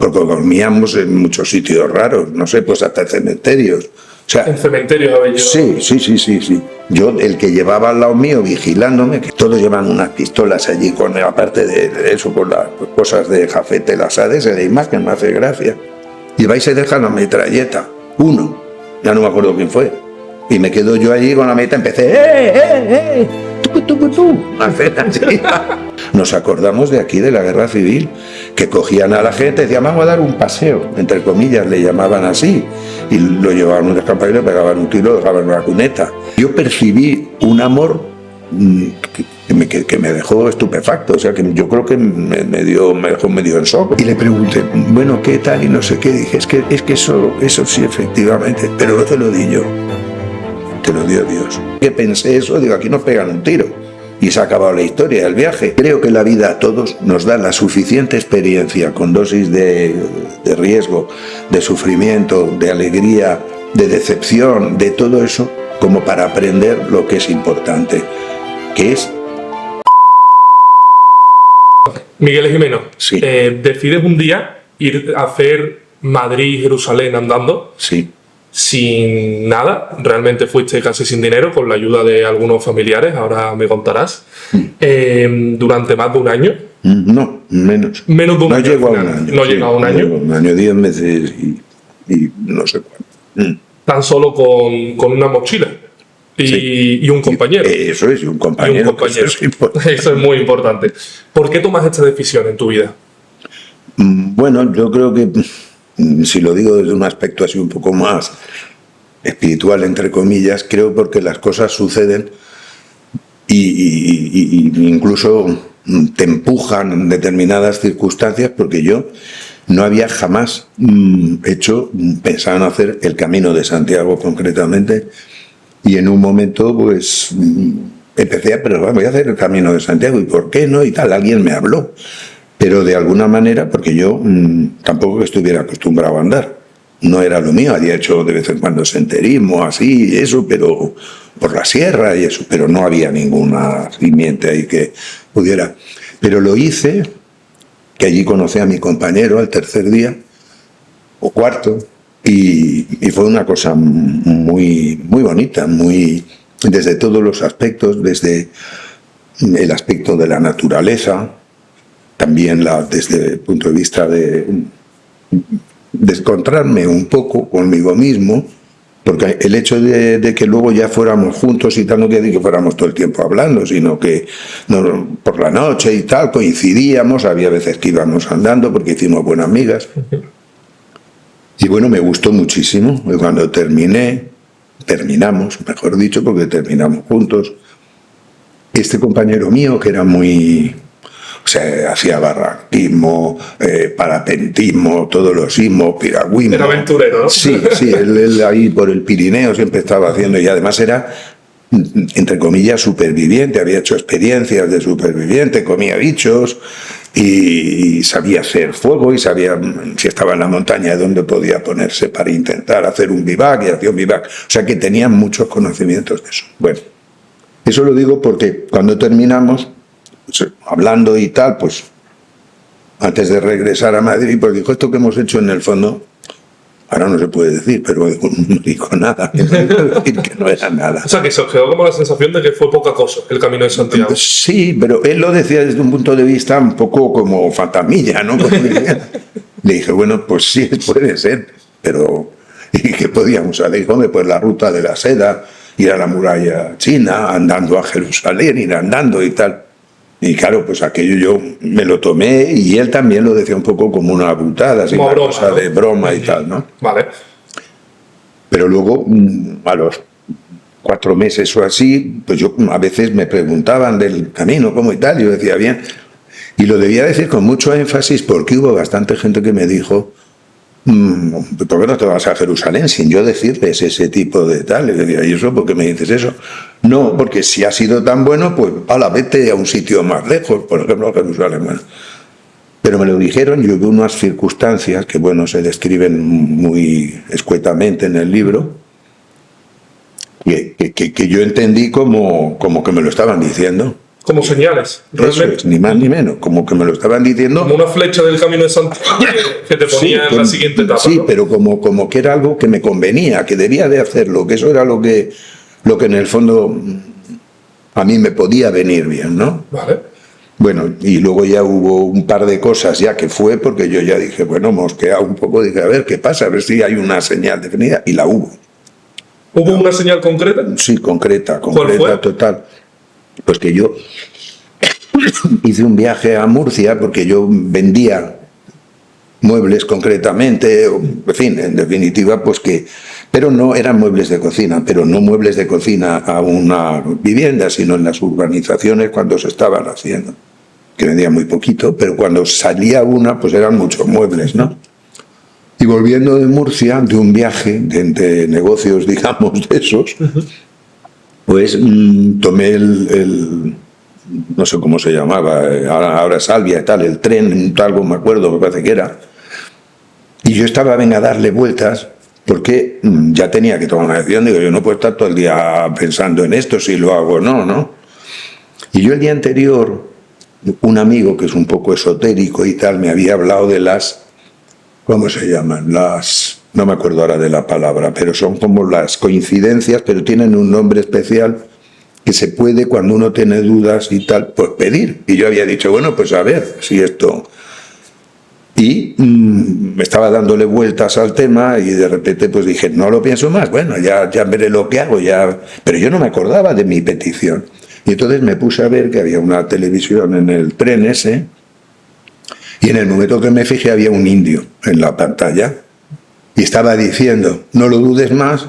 porque dormíamos en muchos sitios raros, no sé, pues hasta cementerios. O sea, ¿En cementerios habéis llevado? Sí. Yo, el que llevaba al lado mío vigilándome, que todos llevan unas pistolas allí, aparte de eso, con las cosas de jafete, las ADS, de imagen, me hace gracia. Y vais y dejan la metralleta, uno, ya no me acuerdo quién fue. Y me quedo yo allí con la metralleta, empecé, una cena así. Nos acordamos de aquí, de la guerra civil, que cogían a la gente, decían, vamos a dar un paseo, entre comillas, le llamaban así, y lo llevaban a un descampado y le pegaban un tiro, lo dejaban en una cuneta. Yo percibí un amor que me dejó estupefacto, o sea, que yo creo que me dejó medio en shock. Y le pregunté, bueno, ¿qué tal? Y no sé qué, dije, es que eso sí, efectivamente, pero no te lo di yo, te lo dio Dios. Que pensé eso, digo, aquí nos pegan un tiro. Y se ha acabado la historia del viaje. Creo que la vida a todos nos da la suficiente experiencia con dosis de riesgo, de sufrimiento, de alegría, de decepción, de todo eso, como para aprender lo que es importante, que es... Miguel Jimeno, Sí. decides un día ir a hacer Madrid-Jerusalén andando. Sí. Sin nada, realmente fuiste casi sin dinero, con la ayuda de algunos familiares, ahora me contarás, durante más de un año. No, menos. Menos de un año. No llegó a un año. No llegó a un año. Un año, 10 meses y no sé cuánto. Tan solo con una mochila y un compañero. Eso es, y un compañero. Y un compañero. Eso es muy importante. ¿Por qué tomas esta decisión en tu vida? Bueno, yo creo que, si lo digo desde un aspecto así un poco más espiritual, entre comillas, creo porque las cosas suceden y incluso te empujan en determinadas circunstancias, porque yo no había jamás pensado en hacer el Camino de Santiago concretamente, y en un momento pues empecé pero voy a hacer el Camino de Santiago, ¿y por qué no? Y tal, alguien me habló. Pero de alguna manera, porque yo tampoco estuviera acostumbrado a andar. No era lo mío, había hecho de vez en cuando senderismo, así, eso, pero por la sierra y eso, pero no había ninguna simiente ahí que pudiera. Pero lo hice, que allí conocí a mi compañero al tercer día, o cuarto, y fue una cosa muy, muy bonita, muy, desde todos los aspectos, desde el aspecto de la naturaleza, también desde el punto de vista de encontrarme un poco conmigo mismo, porque el hecho de que luego ya fuéramos juntos y tal, no quiere decir que fuéramos todo el tiempo hablando, sino que por la noche y tal coincidíamos, había veces que íbamos andando porque hicimos buenas amigas. Y bueno, me gustó muchísimo. Y cuando terminamos, mejor dicho, porque terminamos juntos, este compañero mío, que era muy... O sea, hacía barranquismo, parapentismo, todos los sismos, piragüismo. Era aventurero, ¿no? Sí, él ahí por el Pirineo siempre estaba haciendo, y además era, entre comillas, superviviente, había hecho experiencias de superviviente, comía bichos y sabía hacer fuego y sabía si estaba en la montaña dónde podía ponerse para intentar hacer un bivac, y hacía un bivac. O sea que tenía muchos conocimientos de eso. Bueno, eso lo digo porque cuando terminamos, hablando y tal, pues antes de regresar a Madrid, pues dijo, esto que hemos hecho en el fondo, ahora no se puede decir, pero no dijo nada, que no era nada. O sea, que se os quedó como la sensación de que fue poca cosa el Camino de Santiago. Sí, pero él lo decía desde un punto de vista un poco como fantasmilla, ¿no? Le dije, bueno, pues sí, puede ser, pero ¿y qué podíamos hacer? Dijo, pues la ruta de la seda, ir a la muralla china, andando a Jerusalén, ir andando y tal. Y claro, pues aquello yo me lo tomé, y él también lo decía un poco como una butada, así, una cosa, ¿no?, de broma y tal, ¿no? Vale. Pero luego, a los 4 meses o así, pues yo a veces me preguntaban del camino, cómo y tal, y yo decía bien. Y lo debía decir con mucho énfasis porque hubo bastante gente que me dijo, ¿por qué no te vas a Jerusalén sin yo decirles ese tipo de tal? Y decía, ¿y eso por qué me dices eso? No, porque si ha sido tan bueno, pues vete a un sitio más lejos, por ejemplo a Jerusalén. Bueno, pero me lo dijeron, yo vi unas circunstancias que, bueno, se describen muy escuetamente en el libro, que yo entendí como que me lo estaban diciendo. Como señales, Eso realmente. es, ni más ni menos, como que me lo estaban diciendo. Como una flecha del Camino de Santiago que te ponía en la siguiente etapa. Sí, ¿no? pero como que era algo que me convenía, que debía de hacerlo, que eso era lo que en el fondo a mí me podía venir bien, ¿no? Vale. Bueno, y luego ya hubo un par de cosas ya que fue, porque yo ya dije, bueno, mosqueado un poco, dije, a ver qué pasa, a ver si hay una señal definida, y la hubo. ¿Hubo una señal concreta? Sí, concreta, ¿Cuál fue? total. Pues que yo hice un viaje a Murcia porque yo vendía muebles concretamente, en fin, en definitiva, pues que... Pero no eran muebles de cocina, pero no muebles de cocina a una vivienda, sino en las urbanizaciones cuando se estaban haciendo. Que vendía muy poquito, pero cuando salía una, pues eran muchos muebles, ¿no? Y volviendo de Murcia, de un viaje de negocios, digamos, de esos, pues tomé el no sé cómo se llamaba, ahora Salvia y tal, el tren, algo me acuerdo, me parece que era. Y yo estaba, venga, a darle vueltas, porque ya tenía que tomar una decisión. Digo, yo no puedo estar todo el día pensando en esto, si lo hago o no, ¿no? Y yo el día anterior, un amigo que es un poco esotérico y tal, me había hablado de las, ¿cómo se llaman? No me acuerdo ahora de la palabra, pero son como las coincidencias, pero tienen un nombre especial que se puede, cuando uno tiene dudas y tal, pues pedir. Y yo había dicho, bueno, pues a ver si esto... Y me estaba dándole vueltas al tema y de repente pues dije, no lo pienso más, bueno, ya veré lo que hago, ya... Pero yo no me acordaba de mi petición. Y entonces me puse a ver que había una televisión en el tren ese, y en el momento que me fijé había un indio en la pantalla y estaba diciendo, no lo dudes más,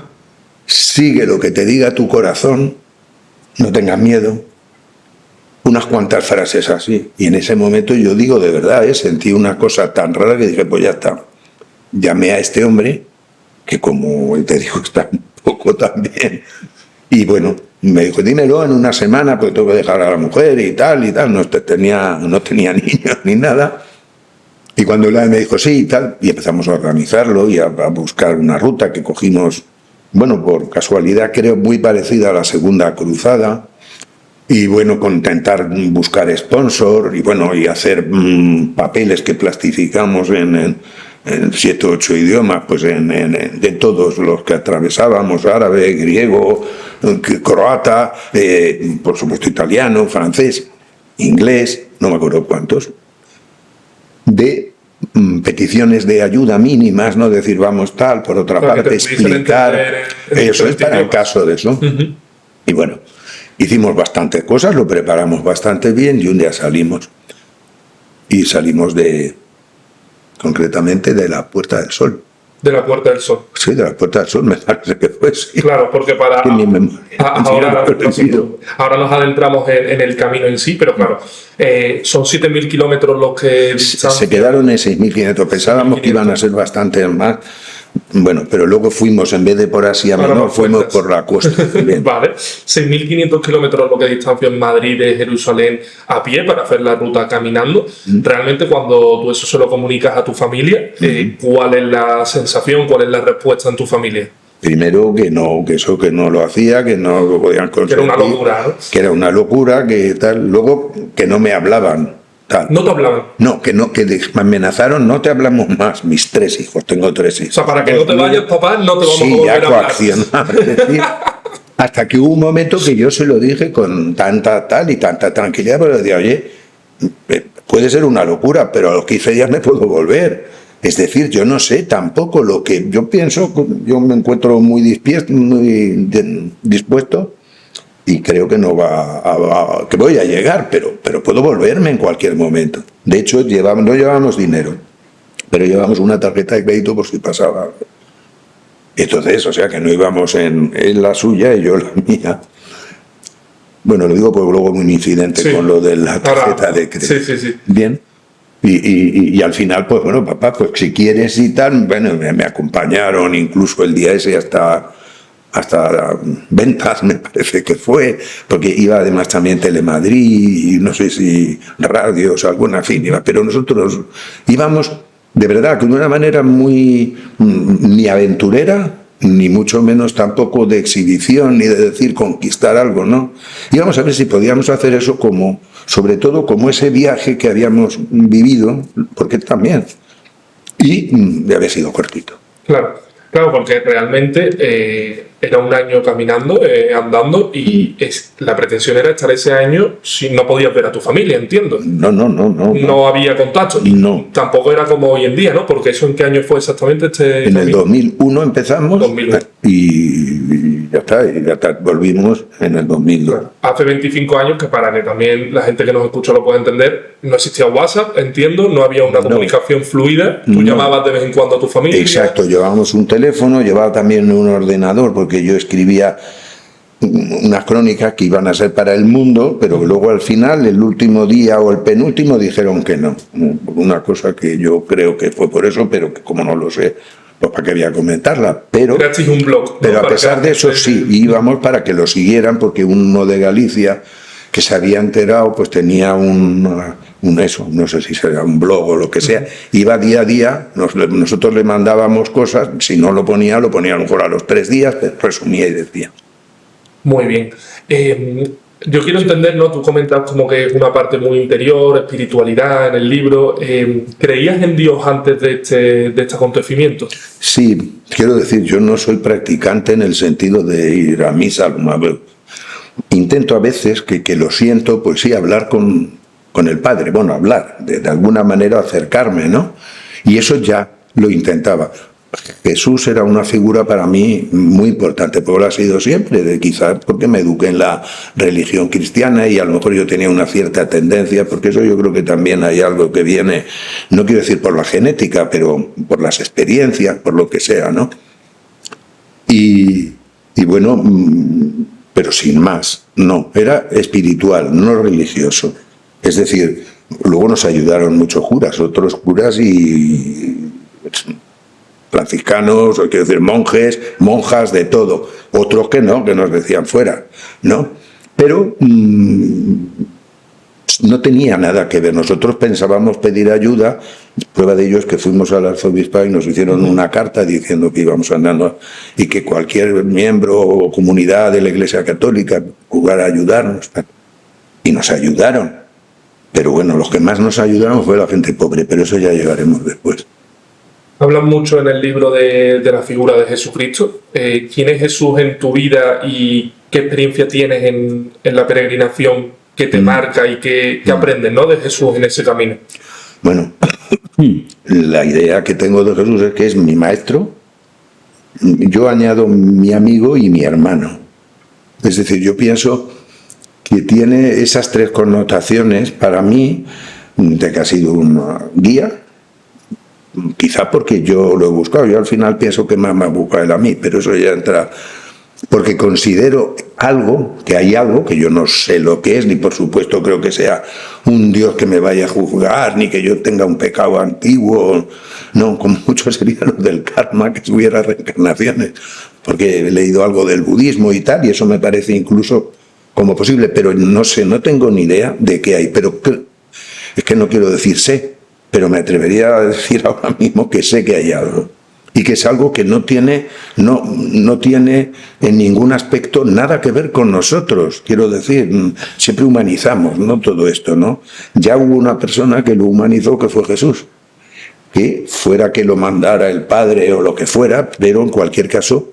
sigue lo que te diga tu corazón, no tengas miedo. Unas cuantas frases así. Y en ese momento yo digo, de verdad, sentí una cosa tan rara que dije, pues ya está. Llamé a este hombre, que como te digo, está un poco también. Y bueno, me dijo, dímelo en una semana, porque tengo que dejar a la mujer y tal, y tal. No tenía niños ni nada. Y cuando me dijo, sí, y tal, y empezamos a organizarlo y a buscar una ruta que cogimos, bueno, por casualidad, creo, muy parecida a la segunda cruzada. Y bueno, con intentar buscar sponsor y bueno, y hacer papeles que plastificamos en 7 o 8 idiomas, pues de todos los que atravesábamos, árabe, griego, croata, por supuesto italiano, francés, inglés, no me acuerdo cuántos, de peticiones de ayuda mínimas, no decir vamos tal, por otra parte explicar, eso es para el caso de eso. Y bueno, hicimos bastantes cosas, lo preparamos bastante bien y un día salimos. Y salimos concretamente de la Puerta del Sol. De la Puerta del Sol. Sí, de la Puerta del Sol, me parece que fue, sí. Claro, porque para... ahora nos adentramos en el camino en sí, pero claro, son 7.000 kilómetros los que... Se quedaron en 6.500, pensábamos que iban a ser bastantes más. Bueno, pero luego fuimos, en vez de por Asia Menor, fuimos por la costa. Vale, 6.500 kilómetros lo que distancia en Madrid de Jerusalén a pie para hacer la ruta caminando. Realmente cuando tú eso se lo comunicas a tu familia, ¿cuál es la sensación, cuál es la respuesta en tu familia? Primero que eso que no lo hacía, que no lo podían conseguir. Que era una locura, ¿no? Que era una locura, que tal. Luego que no me hablaban. Tal. ¿No te hablaban? No, que me amenazaron, no te hablamos más, mis 3 hijos, tengo 3 hijos. O sea, para que no te vayas, papá, no te vamos a volver a hablar. Coaccionar, es decir, hasta que hubo un momento que yo se lo dije con tanta tranquilidad, pero decía, oye, puede ser una locura, pero a los 15 días me puedo volver. Es decir, yo no sé tampoco lo que yo pienso, yo me encuentro muy dispuesto. Y creo que no que voy a llegar, pero puedo volverme en cualquier momento. De hecho, no llevábamos dinero, pero llevábamos una tarjeta de crédito por si pasaba. Entonces, o sea, que no íbamos en la suya y yo la mía. Bueno, lo digo porque luego hubo un incidente con lo de la tarjeta de crédito. Sí. Bien. Y al final, pues bueno, papá, pues si quieres y tal, bueno, me acompañaron incluso el día ese hasta ventas, me parece que fue, porque iba además también Telemadrid y no sé si radios, alguna fin, pero nosotros íbamos de verdad de una manera muy ni aventurera ni mucho menos tampoco de exhibición, ni de decir conquistar algo, ¿no? Íbamos a ver si podíamos hacer eso como, sobre todo como ese viaje que habíamos vivido, porque también, y de haber sido cortito. Claro, claro, porque realmente era un año caminando, andando, y la pretensión era estar ese año si no podías ver a tu familia, entiendo. No. No había contacto. No. Tampoco era como hoy en día, ¿no? Porque eso, ¿en qué año fue exactamente este En el camino? 2001 empezamos 2001. y ya está, volvimos en el 2002. Claro. Hace 25 años, que para que también la gente que nos escucha lo pueda entender, no existía WhatsApp, entiendo, no había una comunicación fluida, tú llamabas de vez en cuando a tu familia. Exacto, llevábamos un teléfono, llevaba también un ordenador, porque yo escribía unas crónicas que iban a ser para El Mundo, pero luego al final, el último día o el penúltimo, dijeron que no. Una cosa que yo creo que fue por eso, pero que como no lo sé, pues para qué voy a comentarla. Pero un blog, ¿no? Pero a pesar de eso sí, íbamos para que lo siguieran, porque uno de Galicia que se había enterado, pues tenía eso, no sé si sería un blog o lo que sea, iba día a día, nosotros le mandábamos cosas, si no lo ponía a lo mejor a los 3 días, pero resumía y decía. Muy bien. Yo quiero entender, ¿no? Tú comentas como que es una parte muy interior, espiritualidad en el libro. ¿Creías en Dios antes de este acontecimiento? Sí, quiero decir, yo no soy practicante en el sentido de ir a misa alguna vez. Intento a veces, que lo siento, pues sí, hablar con el Padre. Bueno, hablar, de alguna manera acercarme, ¿no? Y eso ya lo intentaba. Jesús era una figura para mí muy importante, pero lo ha sido siempre, quizás porque me eduqué en la religión cristiana y a lo mejor yo tenía una cierta tendencia, porque eso yo creo que también hay algo que viene, no quiero decir por la genética, pero por las experiencias, por lo que sea, ¿no? Y bueno, pero sin más, no, era espiritual, no religioso. Es decir, luego nos ayudaron muchos curas, otros curas y franciscanos, o quiero decir monjes, monjas, de todo. Otros que no, que nos decían fuera, ¿no? Pero no tenía nada que ver. Nosotros pensábamos pedir ayuda. Prueba de ello es que fuimos al arzobispado y nos hicieron una carta diciendo que íbamos andando y que cualquier miembro o comunidad de la Iglesia Católica jugara a ayudarnos. Y nos ayudaron. Pero bueno, los que más nos ayudaron fue la gente pobre, pero eso ya llegaremos después. Hablas mucho en el libro de la figura de Jesucristo. ¿Quién es Jesús en tu vida y qué experiencia tienes en la peregrinación que te marca y que aprendes, ¿no?, de Jesús en ese camino? Bueno, la idea que tengo de Jesús es que es mi maestro. Yo añado mi amigo y mi hermano. Es decir, yo pienso que tiene esas 3 connotaciones para mí, de que ha sido una guía. Quizá porque yo lo he buscado, yo al final pienso que más me ha buscado él a mí, pero eso ya entra, porque considero que hay algo, que yo no sé lo que es, ni por supuesto creo que sea un Dios que me vaya a juzgar, ni que yo tenga un pecado antiguo, no, como mucho sería lo del karma, que hubiera reencarnaciones, porque he leído algo del budismo y tal, y eso me parece incluso como posible, pero no sé, no tengo ni idea de qué hay, pero es que no quiero decir sé, pero me atrevería a decir ahora mismo que sé que hay algo. Y que es algo que no tiene en ningún aspecto nada que ver con nosotros. Quiero decir, siempre humanizamos, ¿no?, todo esto, ¿no? Ya hubo una persona que lo humanizó, que fue Jesús. Que fuera que lo mandara el Padre o lo que fuera, pero en cualquier caso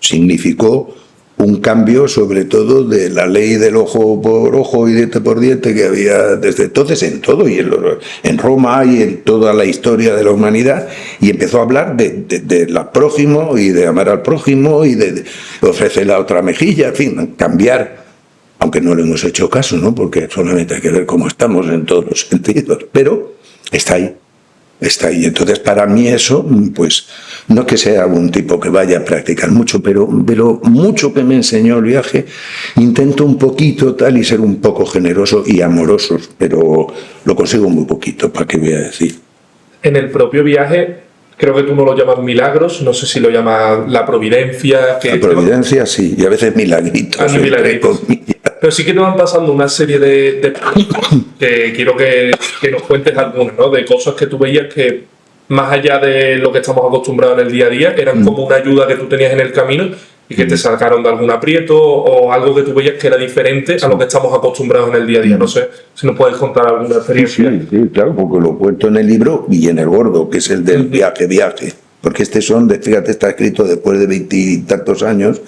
significó un cambio, sobre todo, de la ley del ojo por ojo y diente por diente que había desde entonces en todo, y en Roma y en toda la historia de la humanidad, y empezó a hablar de la prójimo y de amar al prójimo y de ofrecer la otra mejilla, en fin, cambiar, aunque no le hemos hecho caso, ¿no?, porque solamente hay que ver cómo estamos en todos los sentidos, pero está ahí. Está ahí. Entonces, para mí eso, pues, no que sea un tipo que vaya a practicar mucho, pero mucho que me enseñó el viaje, intento un poquito tal y ser un poco generoso y amoroso, pero lo consigo muy poquito, ¿para qué voy a decir? En el propio viaje, creo que tú no lo llamas milagros, no sé si lo llamas la providencia. La providencia sí, y a veces milagritos. Milagritos. Pero sí que te van pasando una serie de que quiero que nos cuentes algunas, ¿no?, de cosas que tú veías que más allá de lo que estamos acostumbrados en el día a día, eran como una ayuda que tú tenías en el camino y que te sacaron de algún aprieto o algo que tú veías que era diferente a lo que estamos acostumbrados en el día a día. No sé si nos puedes contar alguna experiencia. Sí, claro, porque lo cuento en el libro y en el gordo, que es el del viaje. Porque fíjate, está escrito después de 20 y tantos años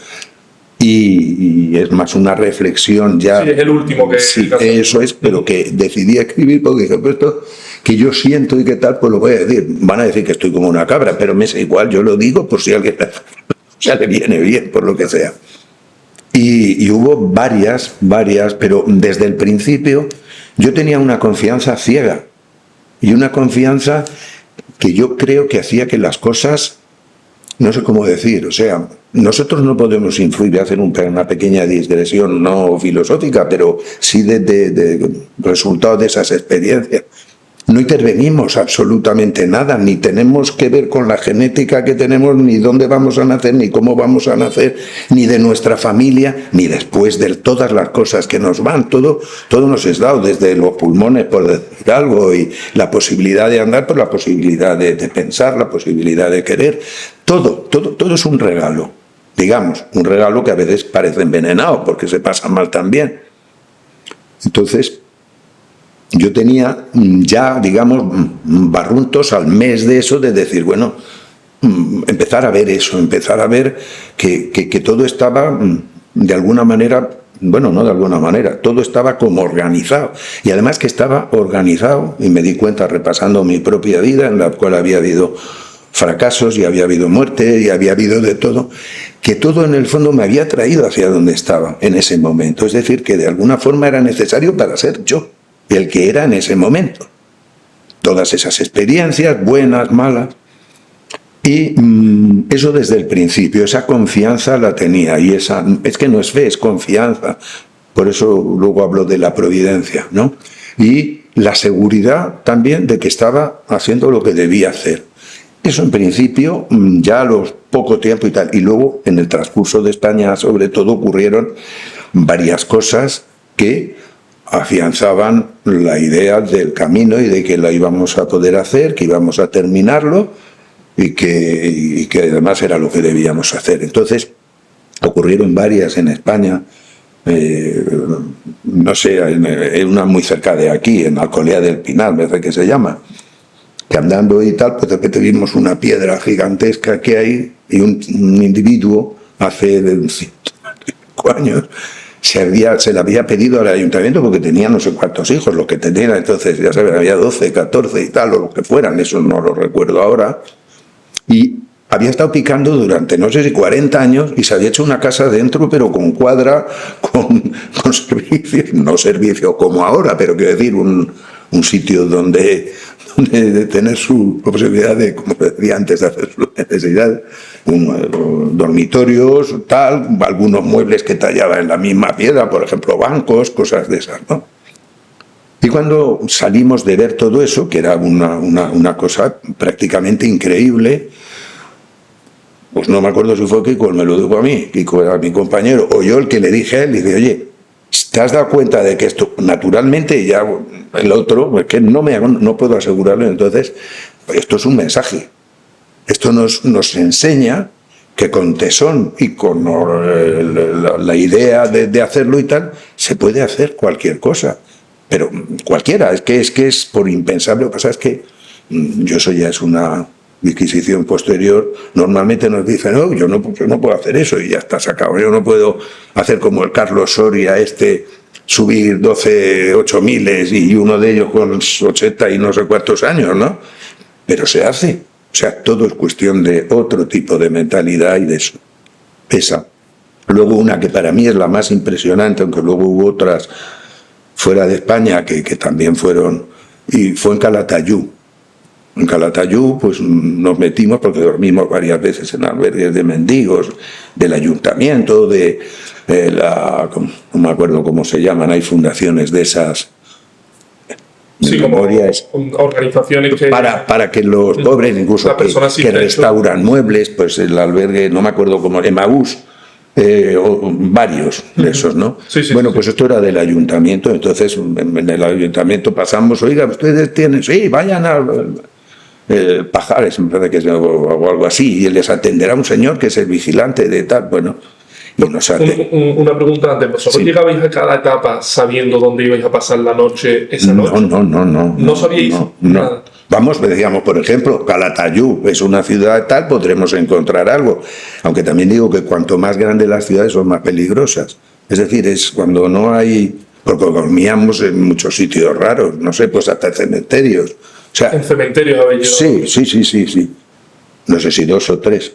y es más una reflexión ya. Sí, es el último que... Sí, eso es, pero que decidí escribir porque dije, pues esto que yo siento y qué tal, pues lo voy a decir. Van a decir que estoy como una cabra, pero me es igual, yo lo digo por si a alguien ya le viene bien, por lo que sea. Y hubo varias, pero desde el principio yo tenía una confianza ciega y una confianza que yo creo que hacía que las cosas, no sé cómo decir, o sea, nosotros no podemos influir, voy a hacer una pequeña digresión no filosófica, pero sí de resultado de esas experiencias. No intervenimos absolutamente nada, ni tenemos que ver con la genética que tenemos, ni dónde vamos a nacer, ni cómo vamos a nacer, ni de nuestra familia, ni después de todas las cosas que nos van. Todo nos es dado, desde los pulmones, por decir algo, y la posibilidad de andar, por la posibilidad de pensar, la posibilidad de querer. Todo es un regalo, digamos, un regalo que a veces parece envenenado, porque se pasa mal también. Entonces, yo tenía ya, digamos, barruntos al mes de eso, de decir, bueno, empezar a ver eso, empezar a ver que todo estaba, de alguna manera, bueno, no de alguna manera, todo estaba como organizado. Y además que estaba organizado, y me di cuenta repasando mi propia vida, en la cual había habido fracasos, y había habido muerte, y había habido de todo, que todo en el fondo me había traído hacia donde estaba en ese momento. Es decir, que de alguna forma era necesario para ser yo, el que era en ese momento. Todas esas experiencias, buenas, malas. Y eso desde el principio, esa confianza la tenía. Y es que no es fe, es confianza. Por eso luego hablo de la providencia, ¿no? Y la seguridad también de que estaba haciendo lo que debía hacer. Eso en principio, ya a los poco tiempo y tal. Y luego, en el transcurso de España, sobre todo, ocurrieron varias cosas que afianzaban la idea del camino y de que lo íbamos a poder hacer, que íbamos a terminarlo y que además era lo que debíamos hacer. Entonces, ocurrieron varias en España, no sé, una muy cerca de aquí, en Alcolea del Pinar, me parece que se llama, que andando y tal, pues de repente vimos una piedra gigantesca que hay y un individuo hace 5 años se le había pedido al ayuntamiento porque tenía no sé cuántos hijos, lo que tenía entonces, ya sabes, había 12, 14 y tal, o lo que fueran, eso no lo recuerdo ahora, y había estado picando durante no sé si 40 años y se había hecho una casa dentro, pero con cuadra, con servicios, no servicio como ahora, pero quiero decir, un sitio donde tener su posibilidad de, como decía antes, de hacer sus necesidades, dormitorios, tal, algunos muebles que tallaba en la misma piedra, por ejemplo, bancos, cosas de esas, ¿no? Y cuando salimos de ver todo eso, que era una cosa prácticamente increíble, pues no me acuerdo si fue Kiko, me lo dijo a mí, Kiko era mi compañero, o yo el que le dije a él, le dije, oye, ¿te has dado cuenta de que esto, naturalmente, ya el otro, es que no puedo asegurarlo, entonces, esto es un mensaje. Esto nos enseña que con tesón y con la idea de hacerlo y tal, se puede hacer cualquier cosa. Pero cualquiera, es que es por impensable. Lo que pasa es que eso ya es una disquisición posterior. Normalmente nos dicen, no, yo no puedo hacer eso y ya está sacado. Yo no puedo hacer como el Carlos Soria subir 8 miles y uno de ellos con 80 y no sé cuántos años, ¿no? Pero se hace. O sea, todo es cuestión de otro tipo de mentalidad y de eso. Esa. Luego una que para mí es la más impresionante, aunque luego hubo otras fuera de España que también fueron, y fue en Calatayud. En Calatayud pues nos metimos porque dormimos varias veces en albergues de mendigos, del ayuntamiento, no me acuerdo cómo se llaman, hay fundaciones de esas. Sí, como organizaciones que... Para que los pobres, incluso que restauran muebles, pues el albergue, no me acuerdo cómo, Emaús, o varios de esos, ¿no? Sí, bueno, pues esto era del ayuntamiento, entonces en el ayuntamiento pasamos, oiga, ustedes tienen, sí, vayan Pajares, me parece que es, o algo así, y les atenderá un señor que es el vigilante de tal, bueno, y nos Una pregunta antes, ¿vosotros llegabais a cada etapa sabiendo dónde ibais a pasar la noche esa noche? No. ¿No sabíais nada? Vamos, decíamos, por ejemplo, Calatayud es una ciudad tal, podremos encontrar algo. Aunque también digo que cuanto más grandes las ciudades son más peligrosas. Es decir, es cuando no hay... Porque dormíamos en muchos sitios raros, no sé, pues hasta cementerios. O sea, ¿En cementerios habéis llegado? Sí. No sé si 2 o 3.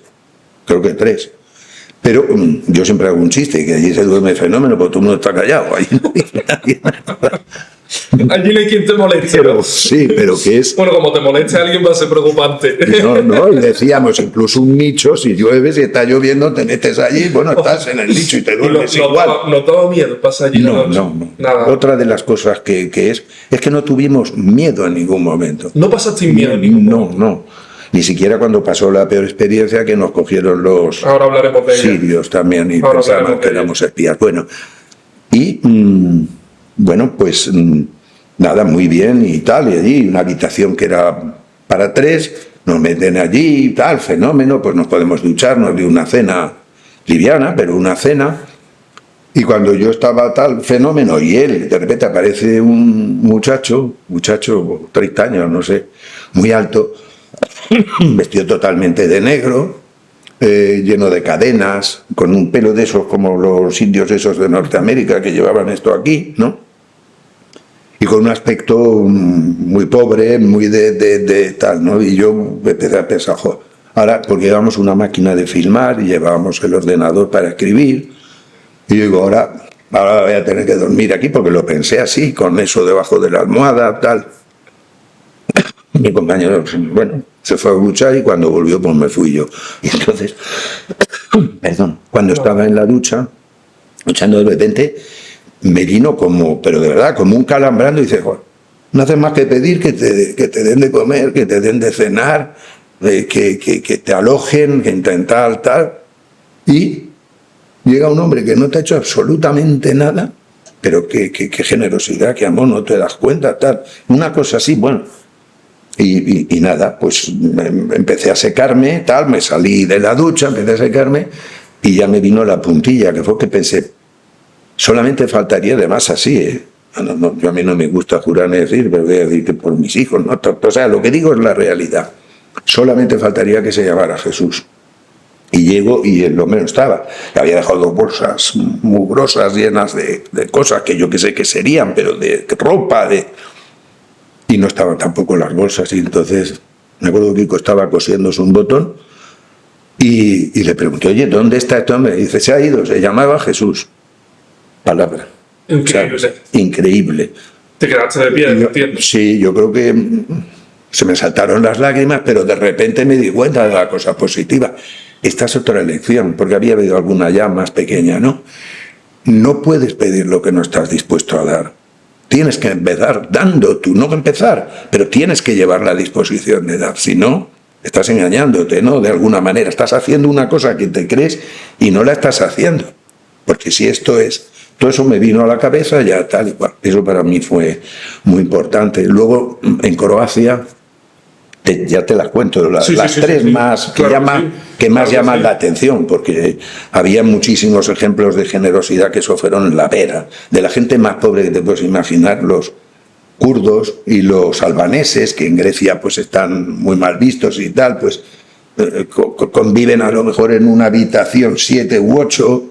Creo que 3. Pero yo siempre hago un chiste, que allí se duerme fenómeno, porque todo el mundo está callado. Ahí no hay nadie. Allí no hay quien te moleste. Pero, sí, pero que es... Bueno, como te moleste a alguien va a ser preocupante. No, y decíamos, incluso un nicho, si llueve, si está lloviendo, te metes allí, bueno, estás en el nicho y te duermes igual. No te da miedo, pasa allí. No. Nada. Otra de las cosas que es que no tuvimos miedo en ningún momento. ¿No pasaste miedo en ningún momento? No. Ni siquiera cuando pasó la peor experiencia que nos cogieron los Ahora hablaremos de ella. sirios también y Ahora pensaban que éramos espías. Bueno, y bueno, pues nada, muy bien y tal, y allí una habitación que era para 3, nos meten allí y tal, fenómeno, pues nos podemos duchar, nos dio una cena liviana, pero una cena. Y cuando yo estaba tal fenómeno y él, de repente aparece un muchacho, 30 años, no sé, muy alto, vestido totalmente de negro, lleno de cadenas, con un pelo de esos como los indios esos de Norteamérica que llevaban esto aquí, ¿no? Y con un aspecto muy pobre, muy de tal, ¿no? Y yo empecé a pensar, ahora, porque llevábamos una máquina de filmar y llevábamos el ordenador para escribir, y digo, ahora voy a tener que dormir aquí, porque lo pensé así, con eso debajo de la almohada, tal. Mi compañero, bueno, se fue a duchar y cuando volvió, pues me fui yo. Y entonces, cuando estaba en la ducha, duchando de repente, me vino como, pero de verdad, como un calambrando y dice, no haces más que pedir que te den de comer, que te den de cenar, que te alojen, que intentar tal. Y llega un hombre que no te ha hecho absolutamente nada, pero qué generosidad, qué amor, no te das cuenta, tal. Una cosa así, bueno. Y nada, pues empecé a secarme, tal, me salí de la ducha, empecé a secarme y ya me vino la puntilla, que fue que pensé, solamente faltaría además así, yo a mí no me gusta jurar ni decir, pero voy a decir que por mis hijos, ¿no? O sea, lo que digo es la realidad. Solamente faltaría que se llamara Jesús. Y llego y el hombre no estaba. Le había dejado 2 bolsas mugrosas llenas de cosas que yo que sé que serían, pero de ropa, y no estaban tampoco las bolsas. Y entonces me acuerdo que Kiko estaba cosiéndose un botón y le pregunté, oye, ¿dónde está este hombre? Y dice, se ha ido, se llamaba Jesús. Palabra. Increíble. O sea, increíble. Te quedaste de pie, entiendo. Sí, yo creo que se me saltaron las lágrimas, pero de repente me di cuenta de la cosa positiva. Esta es otra lección, porque había habido alguna ya más pequeña, ¿no? No puedes pedir lo que no estás dispuesto a dar. Tienes que empezar dando, tú no empezar, pero tienes que llevar la disposición de dar. Si no, estás engañándote, ¿no? De alguna manera, estás haciendo una cosa que te crees y no la estás haciendo. Porque si esto es... Todo eso me vino a la cabeza ya tal y cual. Eso para mí fue muy importante. Luego, en Croacia, ya te las cuento, las 3 más que más llaman la atención, porque había muchísimos ejemplos de generosidad que eso fueron en la vera, de la gente más pobre que te puedes imaginar, los kurdos y los albaneses, que en Grecia pues están muy mal vistos y tal, pues conviven a lo mejor en una habitación 7 u 8.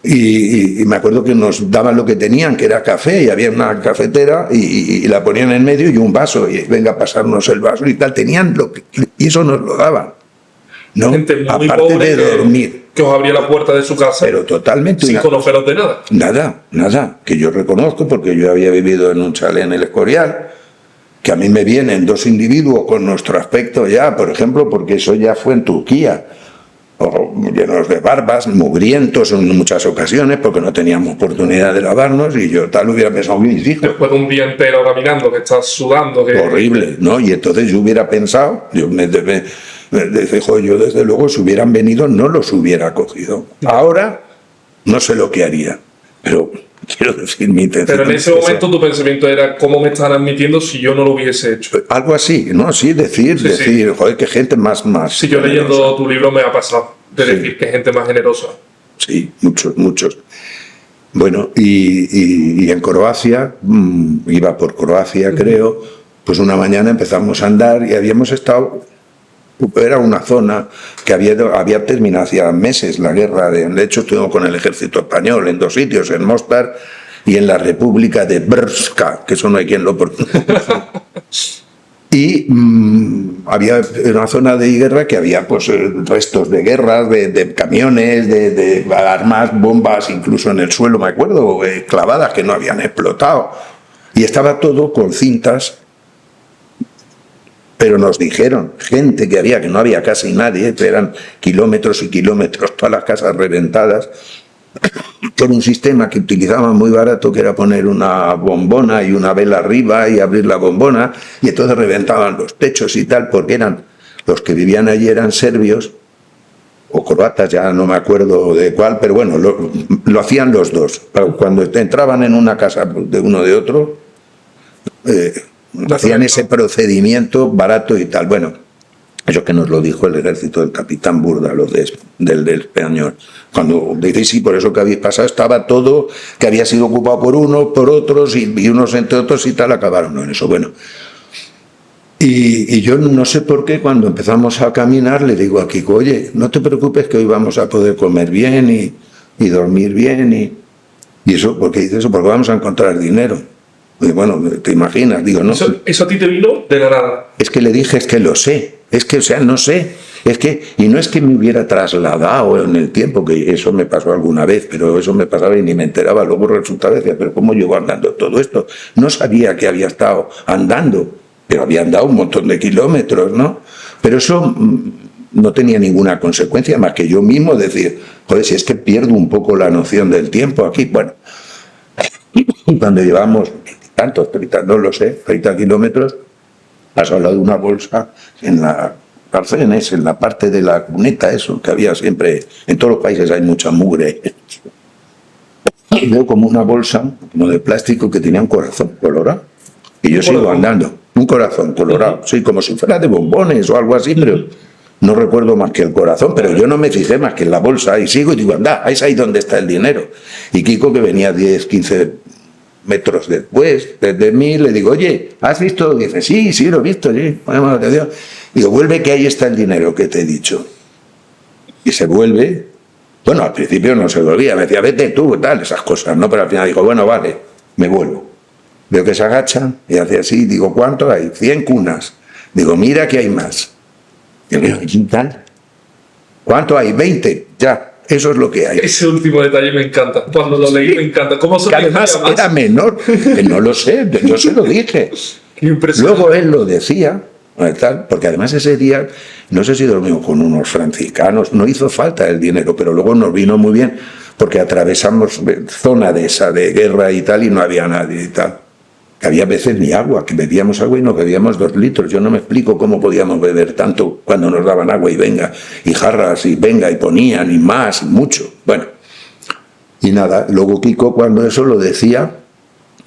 Y me acuerdo que nos daban lo que tenían, que era café, y había una cafetera y la ponían en medio y un vaso, y venga a pasarnos el vaso y tal, tenían lo que, y eso nos lo daban, ¿no? Aparte de dormir. Que os abría la puerta de su casa. Pero totalmente. Sin conoceros de nada. Nada, que yo reconozco porque yo había vivido en un chalet en el Escorial, que a mí me vienen 2 individuos con nuestro aspecto ya, por ejemplo, porque eso ya fue en Turquía, llenos de barbas, mugrientos en muchas ocasiones, porque no teníamos oportunidad de lavarnos, y yo tal hubiera pensado, mis hijos. Después de un día entero caminando, que estás sudando. Horrible, ¿no? Y entonces yo hubiera pensado, yo desde luego, si hubieran venido, no los hubiera cogido. Ahora, no sé lo que haría, pero Quiero decir, mi intención. Pero en ese momento tu pensamiento era ¿cómo me están admitiendo si yo no lo hubiese hecho? Algo así, ¿no? Sí, decir, joder, qué gente más. Sí, yo leyendo tu libro me ha pasado de decir que gente más generosa. Sí, muchos. Bueno, y en Croacia, iba por Croacia, creo, pues una mañana empezamos a andar y habíamos estado. Era una zona que había terminado hacía meses la guerra. De hecho, estuvimos con el ejército español en 2 sitios, en Mostar y en la República de Brska, que eso no hay quien lo pronuncie. Y había una zona de guerra que había pues restos de guerras, de camiones, de armas, bombas, incluso en el suelo, me acuerdo, clavadas que no habían explotado. Y estaba todo con cintas. Pero nos dijeron, gente que no había casi nadie, eran kilómetros y kilómetros, todas las casas reventadas, con un sistema que utilizaban muy barato, que era poner una bombona y una vela arriba y abrir la bombona, y entonces reventaban los techos y tal, porque los que vivían allí eran serbios, o croatas, ya no me acuerdo de cuál, pero bueno, lo hacían los dos. Cuando entraban en una casa de uno de otro, hacían ese procedimiento barato y tal. Bueno, eso que nos lo dijo el ejército del capitán Burda, del español. Cuando dice, sí, por eso que habéis pasado, estaba todo, que había sido ocupado por unos, por otros, y unos entre otros y tal, acabaron en eso. Bueno, y yo no sé por qué, cuando empezamos a caminar, le digo a Kiko, oye, no te preocupes que hoy vamos a poder comer bien y dormir bien. Y eso, ¿por qué dice eso? Porque vamos a encontrar dinero. Y bueno, te imaginas, digo, no. ¿Eso a ti te vino de la nada? Es que le dije, es que lo sé, o sea, no sé, y no es que me hubiera trasladado en el tiempo, que eso me pasó alguna vez, pero eso me pasaba y ni me enteraba, luego resultaba, decía, pero ¿cómo llevo andando todo esto? No sabía que había estado andando, pero había andado un montón de kilómetros, ¿no? Pero eso no tenía ninguna consecuencia más que yo mismo decir, joder, si es que pierdo un poco la noción del tiempo aquí, bueno, cuando llevamos tantos, 30, no lo sé, 30 kilómetros, has hablado de una bolsa en la Carcenes, en la parte de la cuneta, eso, que había siempre, en todos los países hay mucha mugre. Y veo como una bolsa, como de plástico, que tenía un corazón colorado. Y yo sigo andando, un corazón colorado, sí, como si fuera de bombones o algo así, pero no recuerdo más que el corazón, pero yo no me fijé más que en la bolsa, y sigo y digo, anda, es ahí donde está el dinero. Y Kiko, que venía 10, 15 metros después, desde mí, le digo, oye, ¿has visto? Dice, sí, lo he visto, sí. Digo, vuelve que ahí está el dinero que te he dicho. Y se vuelve. Bueno, al principio no se volvía, me decía, vete tú, tal, esas cosas, ¿no? Pero al final dijo, bueno, vale, me vuelvo. Veo que se agacha y hace así, digo, ¿cuánto hay? 100 cunas. Digo, mira que hay más. Digo, ¿y tal? ¿Cuánto hay? 20, ya. Eso es lo que hay. Ese último detalle me encanta. Cuando lo leí me encanta. ¿Cómo se que además era menor. Que no lo sé, yo se lo dije. Qué impresionante. Luego él lo decía, porque además ese día, no sé si dormimos con unos franciscanos, no hizo falta el dinero, pero luego nos vino muy bien, porque atravesamos zona de esa, de guerra y tal, y no había nadie y tal. Que había veces ni agua, que bebíamos agua y nos bebíamos 2 litros. Yo no me explico cómo podíamos beber tanto cuando nos daban agua y venga, y jarras y venga, y ponían, y más, y mucho. Bueno, y nada, luego Kiko cuando eso lo decía,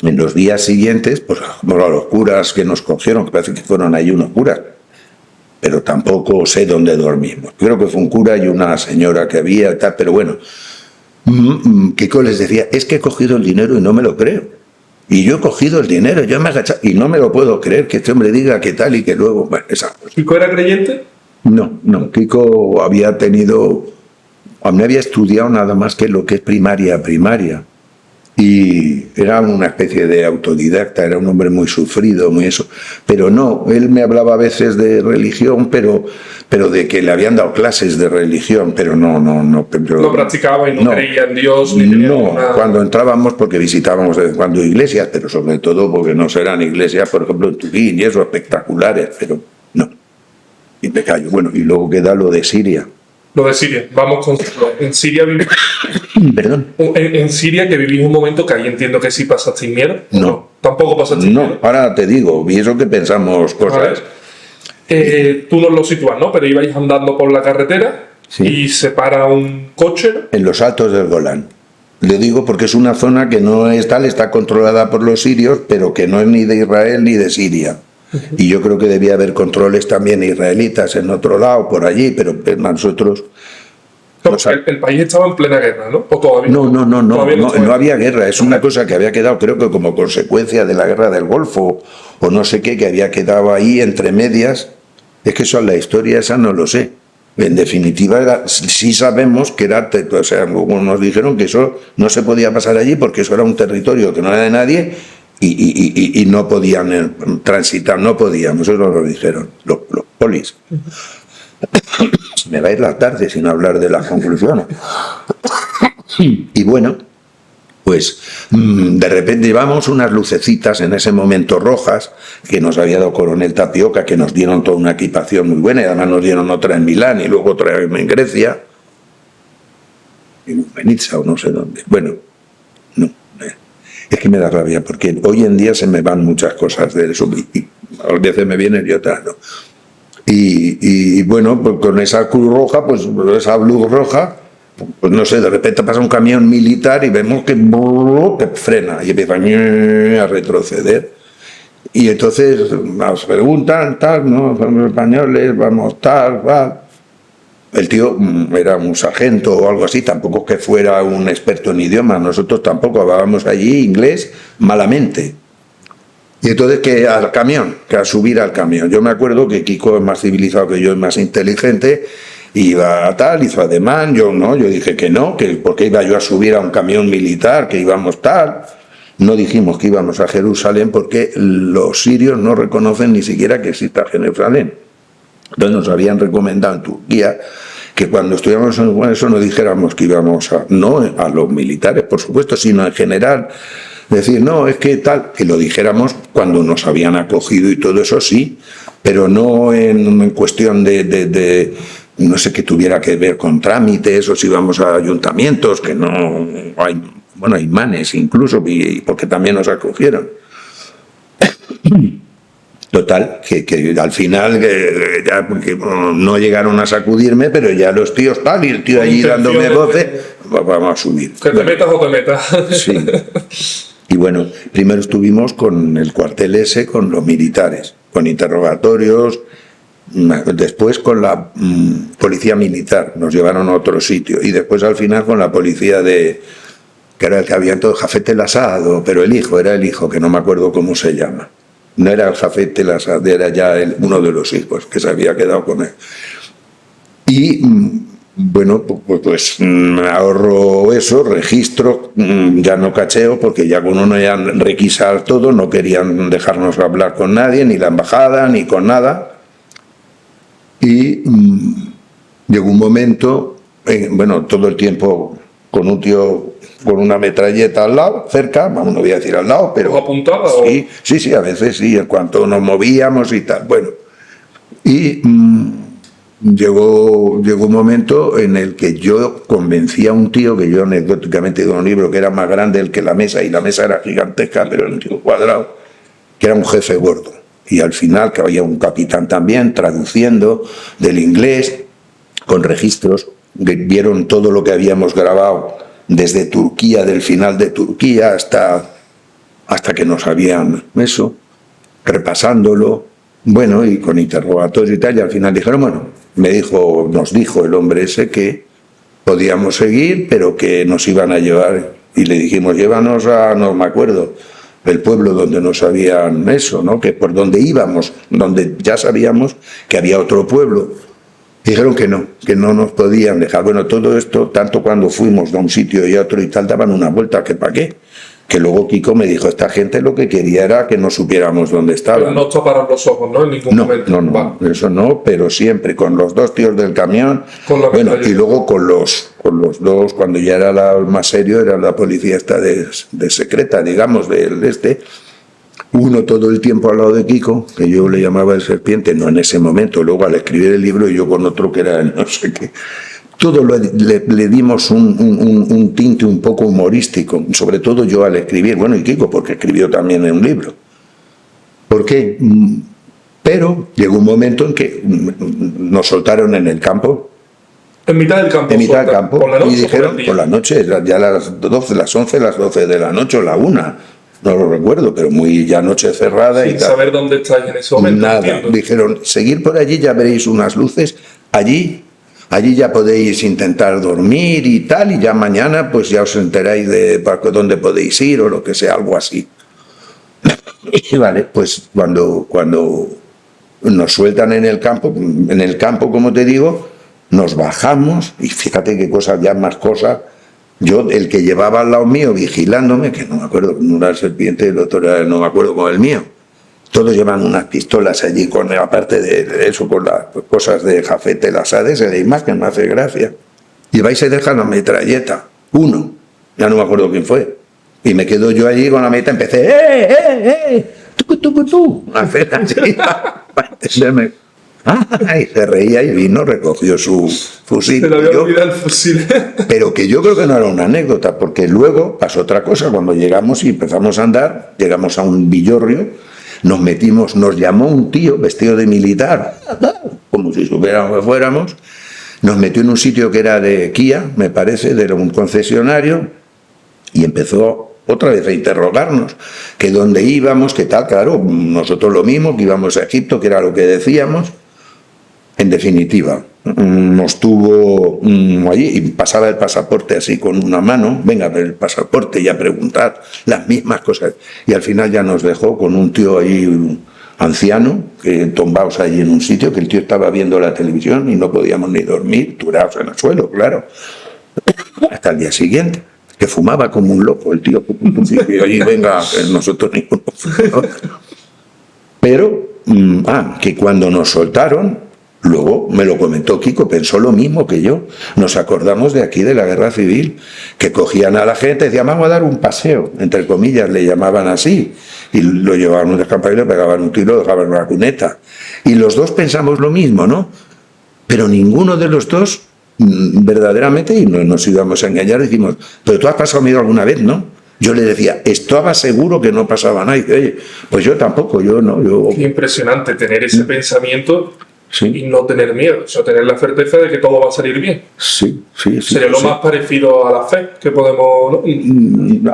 en los días siguientes, pues como los curas que nos cogieron, que parece que fueron ahí unos curas, pero tampoco sé dónde dormimos. Creo que fue un cura y una señora que había, tal, pero bueno, Kiko les decía, es que he cogido el dinero y no me lo creo. Y yo he cogido el dinero, yo me he agachado y no me lo puedo creer que este hombre diga que tal y que luego... Bueno, esa cosa. ¿Kiko era creyente? No, Kiko había estudiado nada más que lo que es primaria. Y era una especie de autodidacta, era un hombre muy sufrido, muy eso. Pero no, él me hablaba a veces de religión, pero de que le habían dado clases de religión, pero no. No practicaba y no creía en Dios. Ni cuando entrábamos, porque visitábamos de vez en cuando iglesias, pero sobre todo porque no serán iglesias, por ejemplo, en Turín y eso, espectaculares, pero no. Y me callo. Bueno, y luego queda lo de Siria. Lo de Siria, vamos con... En Siria vivís... ¿Perdón? En Siria que vivís un momento que ahí entiendo que sí pasasteis miedo. No. ¿Tampoco pasasteis miedo? No, ahora te digo, y eso que pensamos cosas... Tú nos lo sitúas, ¿no? Pero ibais andando por la carretera sí. Y se para un coche. En los altos del Golán. Le digo porque es una zona que no es tal, está controlada por los sirios, pero que no es ni de Israel ni de Siria. Y yo creo que debía haber controles también israelitas en otro lado, por allí, pero nosotros... El país estaba en plena guerra, ¿no? ¿O todavía? No había guerra. Es una cosa que había quedado, creo que como consecuencia de la guerra del Golfo, o no sé qué, que había quedado ahí entre medias. Es que eso, la historia esa no lo sé. En definitiva, sí sabemos que era, o sea, nos dijeron que eso no se podía pasar allí porque eso era un territorio que no era de nadie y no podían transitar, no podíamos, eso nos lo dijeron los polis. Me va a ir la tarde sin hablar de las conclusiones. Y bueno, pues de repente llevamos unas lucecitas en ese momento rojas que nos había dado Coronel Tapioca, que nos dieron toda una equipación muy buena y además nos dieron otra en Milán y luego otra en Grecia, en Benitza o no sé dónde. Bueno, no, es que me da rabia porque hoy en día se me van muchas cosas de eso y a veces me vienen y otras no. Y bueno, pues con esa cruz roja, pues esa luz roja, pues no sé, de repente pasa un camión militar y vemos que frena y empieza a retroceder. Y entonces nos preguntan, tal, ¿no? Somos españoles, vamos tal, va. El tío era un sargento o algo así, tampoco que fuera un experto en idiomas, nosotros tampoco hablábamos allí inglés malamente. Y entonces que al camión, que a subir al camión. Yo me acuerdo que Kiko es más civilizado que yo, es más inteligente, iba a tal, hizo ademán, yo no, yo dije que no, que porque iba yo a subir a un camión militar, que íbamos tal. No dijimos que íbamos a Jerusalén porque los sirios no reconocen ni siquiera que exista Jerusalén. Entonces nos habían recomendado en Turquía que cuando estuviéramos en eso no dijéramos que íbamos no a los militares, por supuesto, sino en general. Decir, no, es que tal, que lo dijéramos cuando nos habían acogido y todo eso sí, pero no en cuestión de no sé, que tuviera que ver con trámites o si vamos a ayuntamientos, que no hay, bueno, hay imanes incluso, porque también nos acogieron. Total, que al final ya porque no llegaron a sacudirme, pero ya los tíos tal, y el tío allí dándome voces, vamos a subir. Que te metas o te metas. Sí. Y bueno, primero estuvimos con el cuartel ese, con los militares, con interrogatorios, después con la policía militar, nos llevaron a otro sitio, y después al final con la policía que era el que había en todo, Jafet el Asad, pero era el hijo, que no me acuerdo cómo se llama. No era el Jafet el Asad, era ya uno de los hijos que se había quedado con él. Y bueno, pues ahorro eso, registro, ya no cacheo, porque ya con uno ya requisar todo, no querían dejarnos hablar con nadie, ni la embajada, ni con nada. Y llegó un momento, bueno, todo el tiempo con un tío con una metralleta al lado, cerca, no voy a decir al lado, pero... ¿Apuntada? Sí, a veces sí, en cuanto nos movíamos y tal. Bueno, y llegó un momento en el que yo convencí a un tío, que yo anecdóticamente digo en un libro que era más grande que la mesa, y la mesa era gigantesca, pero era un tío cuadrado, que era un jefe gordo. Y al final, que había un capitán también, traduciendo del inglés, con registros, vieron todo lo que habíamos grabado desde Turquía, del final de Turquía hasta que nos habían eso, repasándolo, bueno, y con interrogatorios y tal, y al final dijeron, bueno, nos dijo el hombre ese que podíamos seguir, pero que nos iban a llevar, y le dijimos, llévanos no me acuerdo, el pueblo donde nos habían eso, ¿no? Que por donde íbamos, donde ya sabíamos que había otro pueblo. Dijeron que no nos podían dejar. Bueno, todo esto, tanto cuando fuimos de un sitio y a otro y tal, daban una vuelta, que para qué. Que luego Kiko me dijo, esta gente lo que quería era que no supiéramos dónde estaban. Pero no taparon los ojos, ¿no? En ningún momento. No, eso no, pero siempre con los dos tíos del camión. Bueno, y luego con los dos, cuando ya era más serio, era la policía esta de secreta, digamos, del este. Uno todo el tiempo al lado de Kiko, que yo le llamaba el serpiente, no en ese momento, luego al escribir el libro, y yo con otro que era el no sé qué. Todo le dimos un tinte un poco humorístico, sobre todo yo al escribir, bueno, y Kiko, porque escribió también en un libro. ¿Por qué? Pero llegó un momento en que nos soltaron en el campo, En mitad del campo. En mitad del suelta. campo. ¿Por la noche Y dijeron, por el por día? la noche, ya las 12, las 11, las 12 de la noche o la 1. No lo recuerdo, pero muy ya noche cerrada y Sin tal. saber dónde estáis en ese momento. Nada. Entiendo. Dijeron, seguir por allí, ya veréis unas luces. Allí ya podéis intentar dormir y tal, y ya mañana pues ya os enteráis de dónde podéis ir o lo que sea, algo así. Y vale, pues cuando nos sueltan en el campo, como te digo, nos bajamos, y fíjate qué cosas, ya más cosas. Yo, el que llevaba al lado mío vigilándome, que no me acuerdo, uno era el serpiente, el otro era, no me acuerdo con el mío. Todos llevan unas pistolas allí, aparte de eso, con las cosas de Jafet el Asad, es la imagen, me hace gracia. Y vais y dejan la metralleta, uno, ya no me acuerdo quién fue. Y me quedo yo allí con la metralleta, empecé, tú, a hacer así, para entenderme. Y se reía y vino, recogió su fusil. Se le había olvidado el fusil. Pero que yo creo que no era una anécdota, porque luego pasó otra cosa. Cuando llegamos y empezamos a andar, llegamos a un villorrio, nos llamó un tío vestido de militar, como si supiéramos que fuéramos, nos metió en un sitio que era de Kia, me parece, de un concesionario, y empezó otra vez a interrogarnos, que dónde íbamos, que tal, claro, nosotros lo mismo, que íbamos a Egipto, que era lo que decíamos. En definitiva, nos tuvo allí y pasaba el pasaporte así con una mano, venga a ver el pasaporte y a preguntar las mismas cosas. Y al final ya nos dejó con un tío ahí anciano, que tombaos allí en un sitio, que el tío estaba viendo la televisión y no podíamos ni dormir, tirados en el suelo, claro. Hasta el día siguiente, que fumaba como un loco el tío, y allí venga, nosotros ninguno fumaba. Pero, que cuando nos soltaron, luego me lo comentó Kiko, pensó lo mismo que yo. Nos acordamos de aquí, de la guerra civil, que cogían a la gente, decían, vamos a dar un paseo, entre comillas, le llamaban así, y lo llevaban a un descampado y le pegaban un tiro, dejaban una cuneta. Y los dos pensamos lo mismo, ¿no? Pero ninguno de los dos, verdaderamente, y no nos íbamos a engañar, decimos, pero tú has pasado miedo alguna vez, ¿no? Yo le decía, estaba seguro que no pasaba nada. Y dice, oye, pues yo tampoco, yo no. Qué impresionante tener ese pensamiento. Sí. Y no tener miedo, o sea, tener la certeza de que todo va a salir bien. Sí. Sería lo más parecido a la fe que podemos...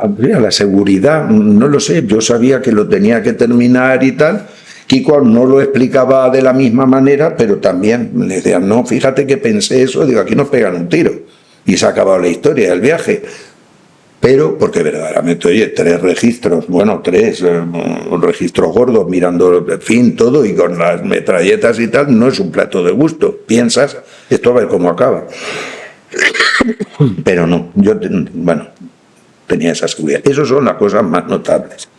A la seguridad, no lo sé, yo sabía que lo tenía que terminar y tal. Kiko no lo explicaba de la misma manera, pero también le decía, no, fíjate que pensé eso, digo, aquí nos pegan un tiro. Y se ha acabado la historia del viaje. Pero, porque verdaderamente, oye, 3 registros, un registro gordo, mirando, en fin, todo, y con las metralletas y tal, no es un plato de gusto. Piensas, esto a ver cómo acaba. Pero no, yo, tenía esa seguridad. Esas son las cosas más notables.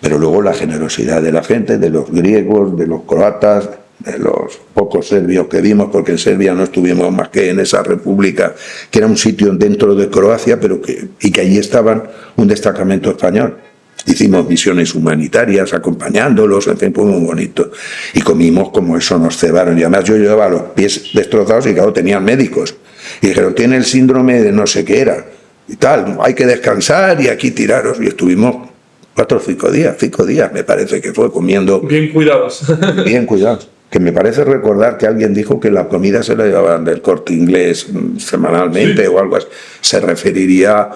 Pero luego la generosidad de la gente, de los griegos, de los croatas, de los pocos serbios que vimos, porque en Serbia no estuvimos más que en esa república, que era un sitio dentro de Croacia, pero que allí estaban un destacamento español. Hicimos misiones humanitarias acompañándolos, en fin, fue muy bonito. Y comimos como eso, nos cebaron. Y además yo llevaba los pies destrozados y claro, tenían médicos. Y dijeron, tiene el síndrome de no sé qué era, y tal, hay que descansar y aquí tiraros. Y estuvimos 4 o 5 días, me parece que fue, comiendo. Bien cuidados. Bien cuidados. Que me parece recordar que alguien dijo que la comida se la llevaban del Corte Inglés semanalmente, sí, o algo así. Se referiría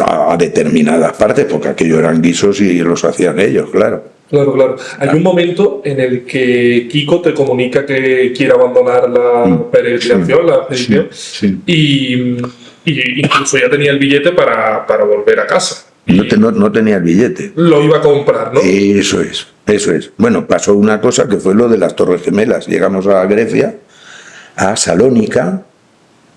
a determinadas partes, porque aquello eran guisos y los hacían ellos, claro. Claro. Hay un momento en el que Kiko te comunica que quiere abandonar la peregrinación, la expedición, sí. Y incluso ya tenía el billete para volver a casa. No tenía el billete. Lo iba a comprar, ¿no? Eso es. Bueno, pasó una cosa que fue lo de las Torres Gemelas. Llegamos a Grecia, a Salónica,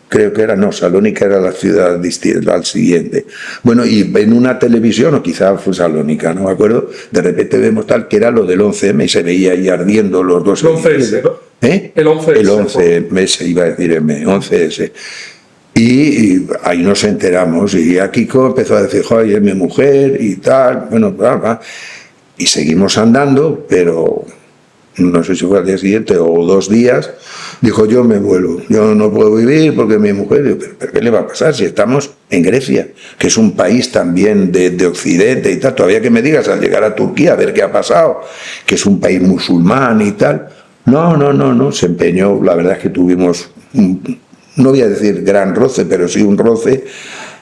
creo que era, no, Salónica era la ciudad distinta al siguiente. Bueno, y en una televisión, o quizá fue Salónica, no me acuerdo, de repente vemos tal que era lo del 11M y se veía ahí ardiendo los dos. El 11S, ¿no? El 11S. El 11S, iba a decir M, 11S. Y ahí nos enteramos y a Kiko empezó a decir, joder, es mi mujer y tal, bueno, y seguimos andando, pero no sé si fue al día siguiente o 2 días, dijo, yo me vuelvo, yo no puedo vivir porque mi mujer, digo, ¿pero qué le va a pasar si estamos en Grecia, que es un país también de Occidente y tal? Todavía que me digas al llegar a Turquía a ver qué ha pasado, que es un país musulmán y tal. No, se empeñó, la verdad es que tuvimos no voy a decir gran roce, pero sí un roce,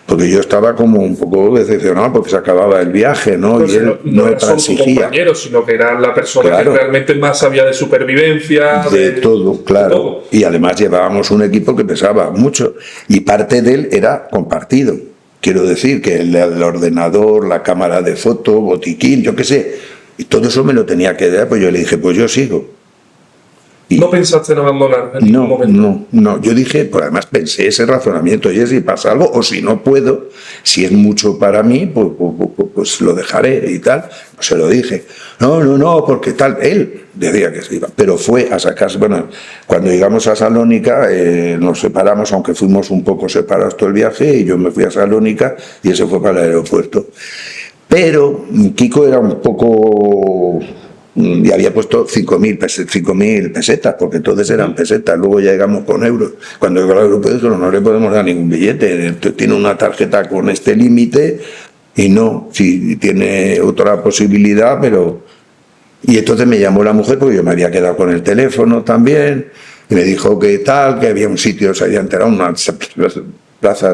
porque yo estaba como un poco decepcionado porque se acababa el viaje, ¿no? Pues Y él no no me era solo tu transigía. compañero, sino que era la persona Claro. que realmente más sabía de supervivencia. De todo, claro. de todo. Y además llevábamos un equipo que pesaba mucho. Y parte de él era compartido. Quiero decir que el ordenador, la cámara de foto, botiquín, yo qué sé. Y todo eso me lo tenía que dar, pues yo le dije, pues yo sigo. Y ¿No pensaste en abandonar en ningún momento? no. Yo dije, pues además pensé ese razonamiento, oye, si pasa algo, o si no puedo, si es mucho para mí, pues lo dejaré y tal. Pues se lo dije. No, porque tal, él decía que se iba. Pero fue a sacarse, bueno, cuando llegamos a Salónica, nos separamos, aunque fuimos un poco separados todo el viaje, y yo me fui a Salónica y ese fue para el aeropuerto. Pero Kiko era un poco... Y había puesto 5.000 pesetas, porque entonces eran pesetas, luego ya llegamos con euros. Cuando llegó al aeropuerto dijeron, no le podemos dar ningún billete, tiene una tarjeta con este límite, y no, sí tiene otra posibilidad, pero... Y entonces me llamó la mujer, porque yo me había quedado con el teléfono también, y me dijo que tal, que había un sitio, se había enterado, una plaza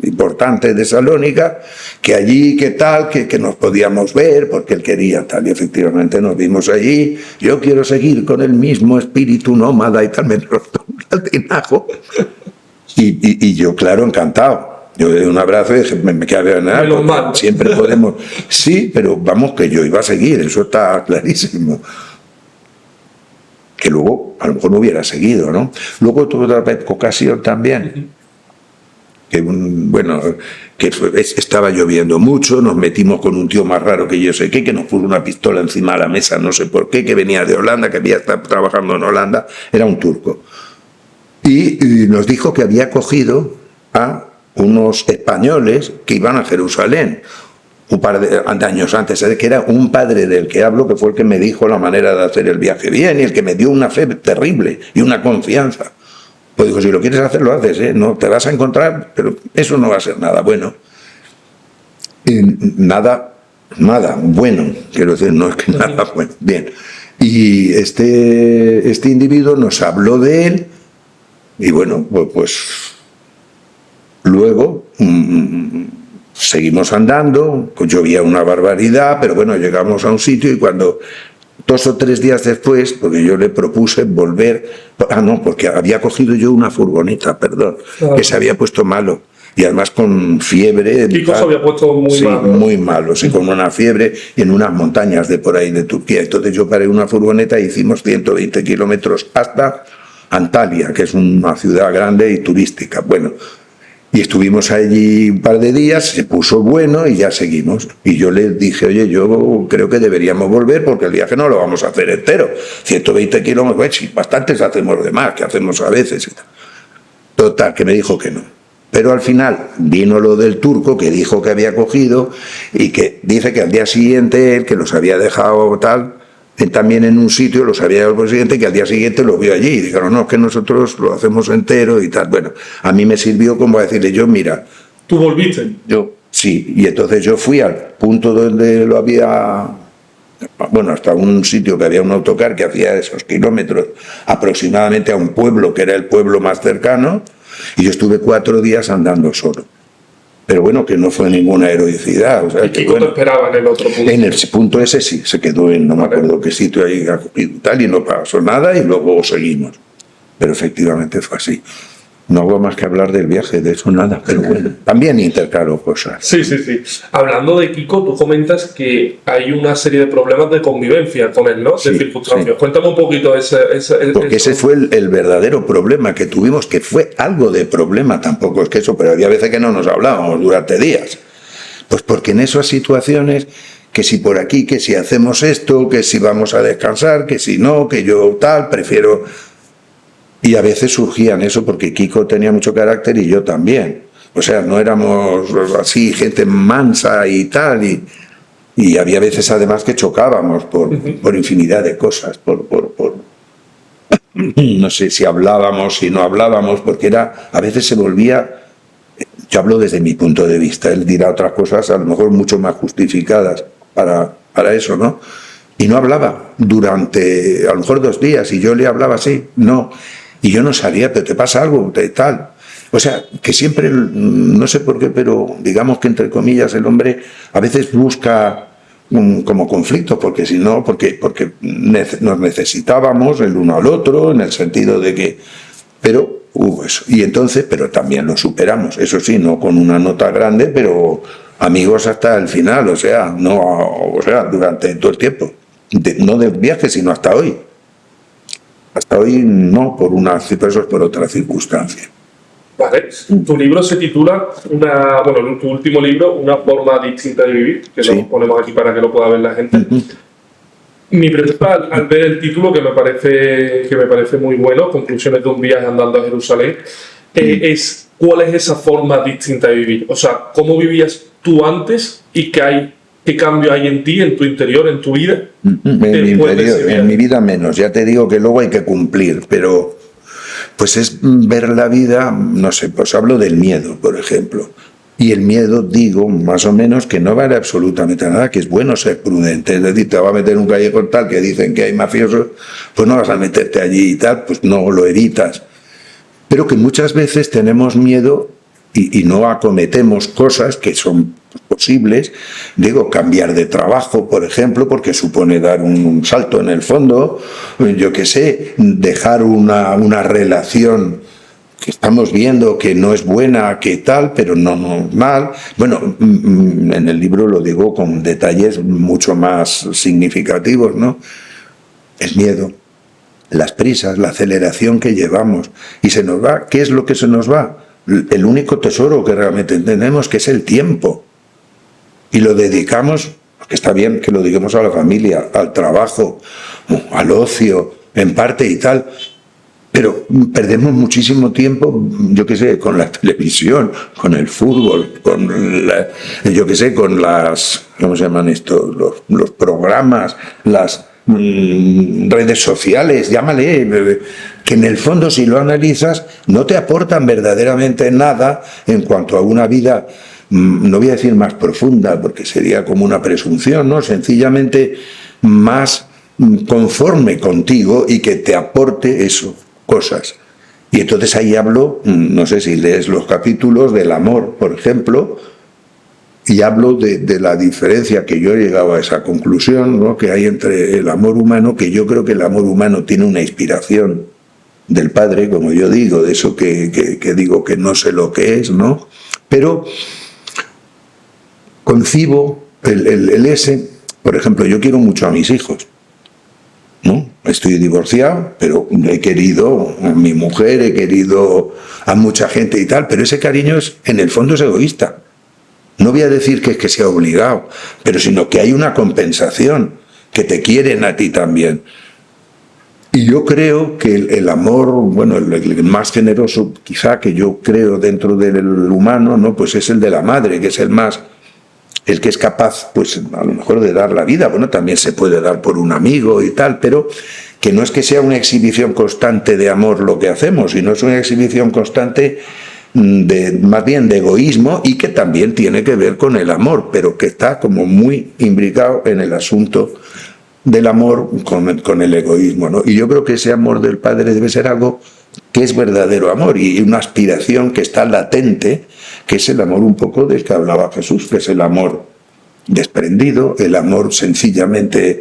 importante de Salónica, que allí, que tal, que nos podíamos ver, porque él quería tal, y efectivamente nos vimos allí. Yo quiero seguir con el mismo espíritu nómada y tal, me rostó un latinajo. Y yo, claro, encantado. Yo le di un abrazo y dije, me queda bien nada, siempre podemos... Sí, pero vamos, que yo iba a seguir, eso está clarísimo. Que luego, a lo mejor no hubiera seguido, ¿no? Luego tuve otra ocasión también, que estaba lloviendo mucho, nos metimos con un tío más raro que yo sé qué, que nos puso una pistola encima de la mesa, no sé por qué, que venía de Holanda, que había estado trabajando en Holanda, era un turco. Y nos dijo que había cogido a unos españoles que iban a Jerusalén un par de años antes, que era un padre del que hablo, que fue el que me dijo la manera de hacer el viaje bien y el que me dio una fe terrible y una confianza. Pues digo, si lo quieres hacer, lo haces, ¿eh? No te vas a encontrar, pero eso no va a ser nada bueno. Nada bueno, quiero decir, no es que nada bueno. Bien. Y este individuo nos habló de él, y bueno, pues luego seguimos andando, pues llovía una barbaridad, pero bueno, llegamos a un sitio y cuando... 2 o 3 días después, porque yo le propuse volver, porque había cogido yo una furgoneta, que se había puesto malo, y además con fiebre. Kiko se había puesto muy malo. Muy malo, sí, con una fiebre en unas montañas de por ahí de Turquía. Entonces yo paré una furgoneta y hicimos 120 kilómetros hasta Antalya, que es una ciudad grande y turística. Bueno, y estuvimos allí un par de días, se puso bueno y ya seguimos. Y yo le dije, oye, yo creo que deberíamos volver porque el viaje no lo vamos a hacer entero. 120 kilómetros, bueno, sí, bastantes hacemos de más, que hacemos a veces. Total, que me dijo que no. Pero al final vino lo del turco que dijo que había cogido y que dice que al día siguiente él, que los había dejado tal... también en un sitio, los había dado por siguiente, que al día siguiente lo vio allí y dijeron, no, es que nosotros lo hacemos entero y tal. Bueno, a mí me sirvió como a decirle, yo, mira... ¿Tú volviste? Yo, sí, y entonces yo fui al punto donde lo había... Bueno, hasta un sitio que había un autocar que hacía esos kilómetros, aproximadamente a un pueblo que era el pueblo más cercano, y yo estuve 4 días andando solo. Pero bueno, que no fue ninguna heroicidad. O sea, ¿Y Kiko te esperaba en el otro punto? En el punto ese sí, se quedó en no me acuerdo qué sitio ahí y tal, y no pasó nada y luego seguimos. Pero efectivamente fue así. No hago más que hablar del viaje, de eso nada, pero bueno, también intercalo cosas. Sí. Hablando de Kiko, tú comentas que hay una serie de problemas de convivencia con él, ¿no? De circunstancias. Sí. Cuéntame un poquito Porque ese fue el verdadero problema que tuvimos, que fue algo de problema, tampoco es que eso, pero había veces que no nos hablábamos durante días. Pues porque en esas situaciones, que si por aquí, que si hacemos esto, que si vamos a descansar, que si no, que yo tal, prefiero... Y a veces surgían eso porque Kiko tenía mucho carácter y yo también. O sea, no éramos así gente mansa y tal. Y había veces además que chocábamos por infinidad de cosas. No sé si hablábamos, si no hablábamos, porque a veces se volvía... Yo hablo desde mi punto de vista. Él dirá otras cosas a lo mejor mucho más justificadas para eso, ¿no? Y no hablaba durante a lo mejor 2 días y yo le hablaba así, no. Y yo no salía, pero te pasa algo, tal. O sea, que siempre, no sé por qué, pero digamos que entre comillas el hombre a veces busca como conflictos, porque si no, porque nos necesitábamos el uno al otro, en el sentido de que, pero hubo eso. Y entonces, pero también lo superamos, eso sí, no con una nota grande, pero amigos hasta el final, o sea, durante todo el tiempo. No del viaje, sino hasta hoy. Hasta hoy no, por otra circunstancia. Vale. Tu libro se titula, tu último libro, Una forma distinta de vivir, que Sí. lo ponemos aquí para que lo pueda ver la gente. Mi pregunta al ver el título, que me parece muy bueno, Conclusiones de un viaje andando a Jerusalén, es ¿cuál es esa forma distinta de vivir? O sea, ¿cómo vivías tú antes y qué cambio hay en ti, en tu interior, en tu vida? En mi vida menos, ya te digo que luego hay que cumplir, pero pues es ver la vida, no sé, pues hablo del miedo, por ejemplo. Y el miedo, digo, más o menos, que no vale absolutamente nada, que es bueno ser prudente. Es decir, te va a meter en un callejón tal que dicen que hay mafiosos, pues no vas a meterte allí y tal, pues no lo evitas. Pero que muchas veces tenemos miedo y no acometemos cosas que son posibles. Digo, cambiar de trabajo, por ejemplo, porque supone dar un salto en el fondo. Yo qué sé, dejar una relación que estamos viendo que no es buena, que tal, pero no mal. Bueno, en el libro lo digo con detalles mucho más significativos, ¿no? El miedo, las prisas, la aceleración que llevamos. Y se nos va. ¿Qué es lo que se nos va? El único tesoro que realmente tenemos, que es el tiempo. Y lo dedicamos, porque está bien que lo dediquemos a la familia, al trabajo, al ocio, en parte y tal, pero perdemos muchísimo tiempo, yo qué sé, con la televisión, con el fútbol, con las, ¿cómo se llaman estos? Los programas, las redes sociales, llámale, que en el fondo, si lo analizas, no te aportan verdaderamente nada en cuanto a una vida, no voy a decir más profunda, porque sería como una presunción, ¿no? Sencillamente más conforme contigo y que te aporte eso, cosas. Y entonces ahí hablo, no sé si lees los capítulos del amor, por ejemplo, y hablo de la diferencia, que yo he llegado a esa conclusión, ¿no?, que hay entre el amor humano, que yo creo que el amor humano tiene una inspiración del Padre, como yo digo, de eso que digo que no sé lo que es, ¿no? Pero concibo el ese, por ejemplo, yo quiero mucho a mis hijos, ¿no? Estoy divorciado, pero he querido a mi mujer, he querido a mucha gente y tal, pero ese cariño en el fondo es egoísta. No voy a decir que es que sea obligado, pero sino que hay una compensación, que te quieren a ti también. Y yo creo que el amor, bueno, el más generoso quizá que yo creo dentro del humano, ¿no?, pues es el de la madre, que es el que es capaz, pues a lo mejor de dar la vida. Bueno, también se puede dar por un amigo y tal, pero que no es que sea una exhibición constante de amor lo que hacemos, sino es una exhibición constante más bien de egoísmo, y que también tiene que ver con el amor, pero que está como muy imbricado en el asunto del amor con el egoísmo, ¿no? Y yo creo que ese amor del Padre debe ser algo que es verdadero amor, y una aspiración que está latente, que es el amor un poco del que hablaba Jesús, que es el amor desprendido, el amor sencillamente,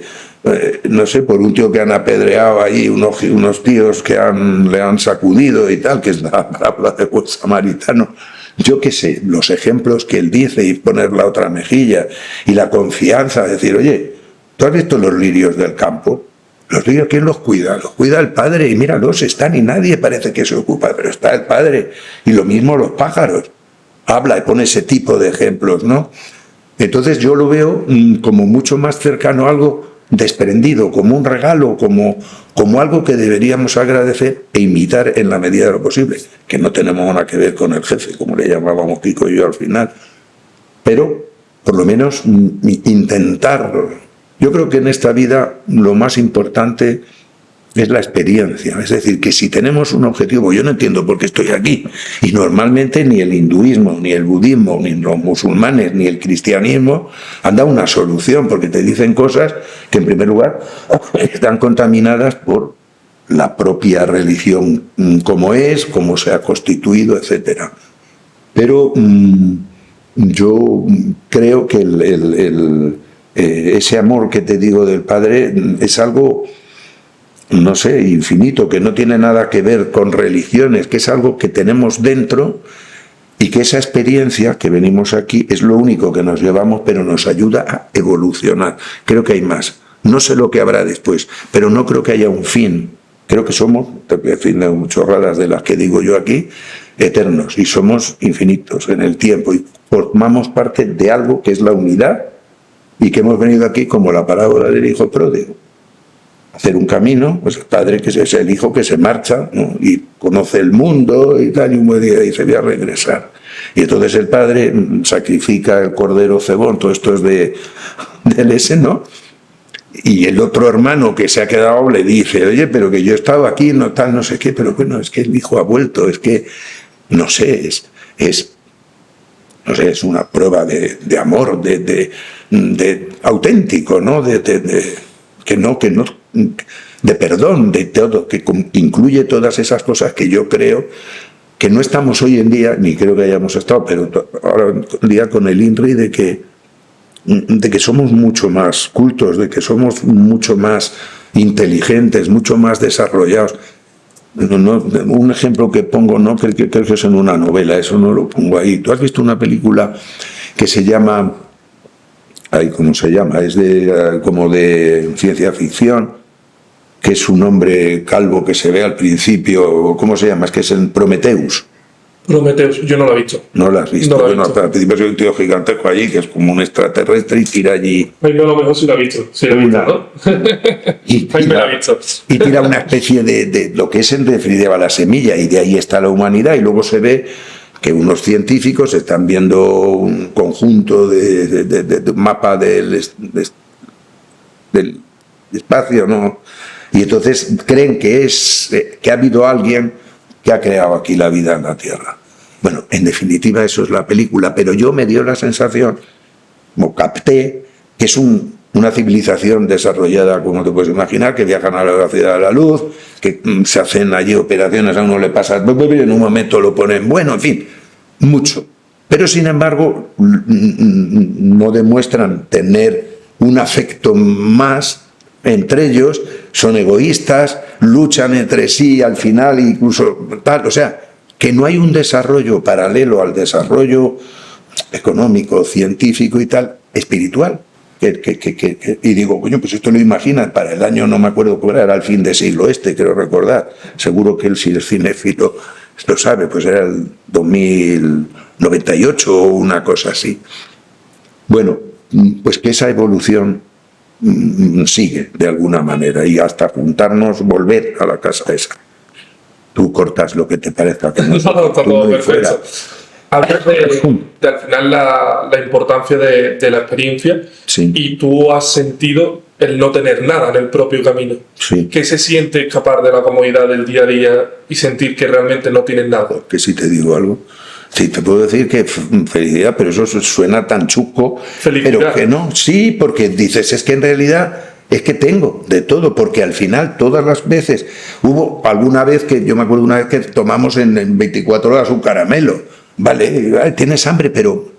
no sé, por un tío que han apedreado ahí, unos tíos que le han sacudido y tal, que es la parábola de buen samaritano. Yo qué sé, los ejemplos que él dice, y poner la otra mejilla, y la confianza, decir, oye, ¿tú has visto los lirios del campo? Los lirios, ¿quién los cuida? Los cuida el Padre, y míralos, están y nadie parece que se ocupa, pero está el Padre. Y lo mismo los pájaros. Habla y pone ese tipo de ejemplos, ¿no? Entonces yo lo veo como mucho más cercano a algo desprendido, como un regalo, como algo que deberíamos agradecer e imitar en la medida de lo posible, que no tenemos nada que ver con el jefe, como le llamábamos Kiko y yo al final, pero por lo menos intentar. Yo creo que en esta vida lo más importante es la experiencia, es decir, que si tenemos un objetivo, yo no entiendo por qué estoy aquí, y normalmente ni el hinduismo, ni el budismo, ni los musulmanes, ni el cristianismo han dado una solución, porque te dicen cosas que en primer lugar están contaminadas por la propia religión como es, cómo se ha constituido, etcétera. Pero yo creo que ese amor que te digo del Padre es algo, no sé, infinito, que no tiene nada que ver con religiones, que es algo que tenemos dentro y que esa experiencia que venimos aquí es lo único que nos llevamos, pero nos ayuda a evolucionar. Creo que hay más. No sé lo que habrá después, pero no creo que haya un fin. Creo que somos, en fin, chorradas de las que digo yo aquí, eternos, y somos infinitos en el tiempo y formamos parte de algo que es la unidad y que hemos venido aquí como la parábola del hijo pródigo. Hacer un camino, pues el padre que es el hijo que se marcha, ¿no? Y conoce el mundo y tal, y un buen día dice voy a regresar. Y entonces el padre sacrifica el cordero cebón, todo esto es del ese, ¿no? Y el otro hermano que se ha quedado le dice, oye, pero que yo he estado aquí, no tal, no sé qué, pero bueno, es que el hijo ha vuelto, es que, no sé, no sé, es una prueba de amor, de auténtico, ¿no? Que no, de perdón, de todo, que incluye todas esas cosas que yo creo que no estamos hoy en día, ni creo que hayamos estado, pero ahora en día con el INRI de que somos mucho más cultos, de que somos mucho más inteligentes, mucho más desarrollados. Un ejemplo que pongo, no creo que es en una novela, eso no lo pongo ahí. ¿Tú has visto una película que se llama, ¿cómo se llama? Es como de ciencia ficción, que es un hombre calvo que se ve al principio, ¿cómo se llama? Es que es el Prometheus. Prometheus, yo no lo he visto. No lo has visto. No lo he bueno, visto. al principio hay un tío gigantesco allí que es como un extraterrestre y tira allí. Ay, no, a lo mejor sí lo he visto. Sí lo he visto, ¿no? Y Ay, me lo he visto. Y tira una especie de lo que es en definitiva la semilla, y de ahí está la humanidad, y luego se ve que unos científicos están viendo un conjunto de mapa del espacio, ¿no? Y entonces creen que ha habido alguien que ha creado aquí la vida en la Tierra. Bueno, en definitiva eso es la película, pero yo me dio la sensación, como capté, que es una civilización desarrollada, como te puedes imaginar, que viajan a la velocidad de la luz, que se hacen allí operaciones, a uno le pasa, en un momento lo ponen, bueno, en fin, mucho. Pero sin embargo, no demuestran tener un afecto más entre ellos, son egoístas, luchan entre sí al final, incluso tal, o sea, que no hay un desarrollo paralelo al desarrollo económico, científico y tal, espiritual. Y digo, coño, pues esto lo imaginas para el año, no me acuerdo cuál era el fin de siglo quiero recordar, seguro que él, si es cinéfilo, lo sabe, pues era el 2098 o una cosa así. Bueno, pues que esa evolución sigue de alguna manera, y hasta juntarnos, volver a la casa esa. Tú cortas lo que te parezca. No, está todo perfecto. Hablas de al final la importancia de la experiencia, sí. Y tú has sentido el no tener nada en el propio camino. Sí. ¿Qué se siente escapar de la comodidad del día a día y sentir que realmente no tienes nada? Que si te digo algo, sí, te puedo decir que felicidad, pero eso suena tan chusco, Felicidad. Pero que no, sí, porque dices, es que en realidad es que tengo de todo, porque al final todas las veces, hubo alguna vez que, yo me acuerdo una vez que tomamos en 24 horas un caramelo, vale, tienes hambre, pero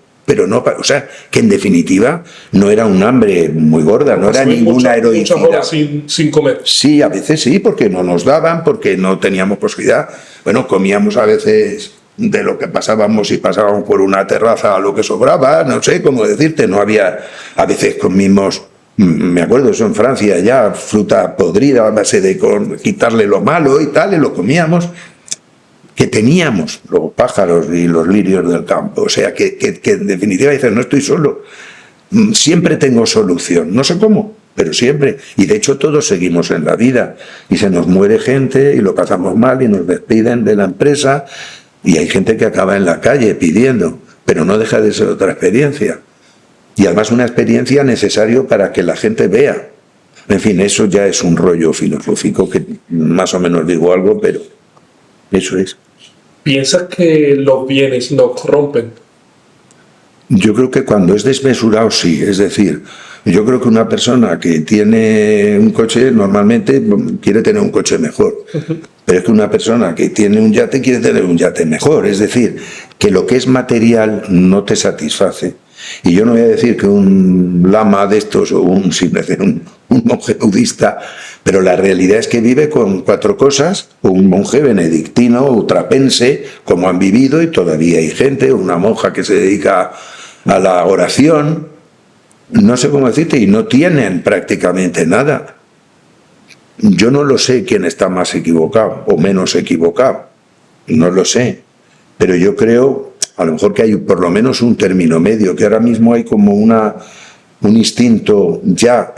no, o sea, que en definitiva no era un hambre muy gorda, no era ninguna heroicidad. Muchas horas sin comer. Sí, a veces sí, porque no nos daban, porque no teníamos posibilidad. Bueno, comíamos a veces de lo que pasábamos, y pasábamos por una terraza a lo que sobraba, no sé cómo decirte, no había, a veces comimos, me acuerdo eso en Francia ya, fruta podrida a base de quitarle lo malo y tal, y lo comíamos, que teníamos los pájaros y los lirios del campo, o sea, que en definitiva dices, no estoy solo, siempre tengo solución, no sé cómo, pero siempre, y de hecho todos seguimos en la vida, y se nos muere gente, y lo pasamos mal, y nos despiden de la empresa, y hay gente que acaba en la calle pidiendo, pero no deja de ser otra experiencia. Y además una experiencia necesaria para que la gente vea. En fin, eso ya es un rollo filosófico que más o menos digo algo, pero eso es. ¿Piensas que los bienes nos corrompen? Yo creo que cuando es desmesurado, sí. Es decir, yo creo que una persona que tiene un coche normalmente quiere tener un coche mejor. Pero es que una persona que tiene un yate quiere tener un yate mejor. Es decir, que lo que es material no te satisface. Y yo no voy a decir que un lama de estos o un monje budista, pero la realidad es que vive con 4 cosas, o un monje benedictino o trapense, como han vivido, y todavía hay gente, una monja que se dedica a la oración, no sé cómo decirte, y no tienen prácticamente nada. Yo no lo sé quién está más equivocado o menos equivocado, no lo sé, pero yo creo, a lo mejor que hay por lo menos un término medio, que ahora mismo hay como un instinto ya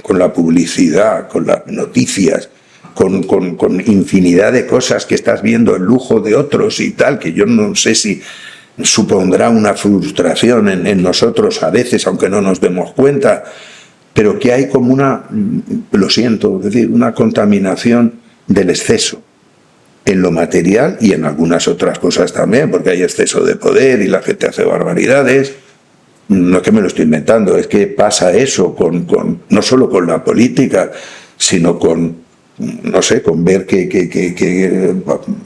con la publicidad, con las noticias, con infinidad de cosas que estás viendo, el lujo de otros y tal, que yo no sé si supondrá una frustración en nosotros a veces, aunque no nos demos cuenta, pero que hay como lo siento, es decir, una contaminación del exceso en lo material y en algunas otras cosas también, porque hay exceso de poder y la gente hace barbaridades. No es que me lo estoy inventando, es que pasa eso no solo con la política, sino con, no sé, con ver que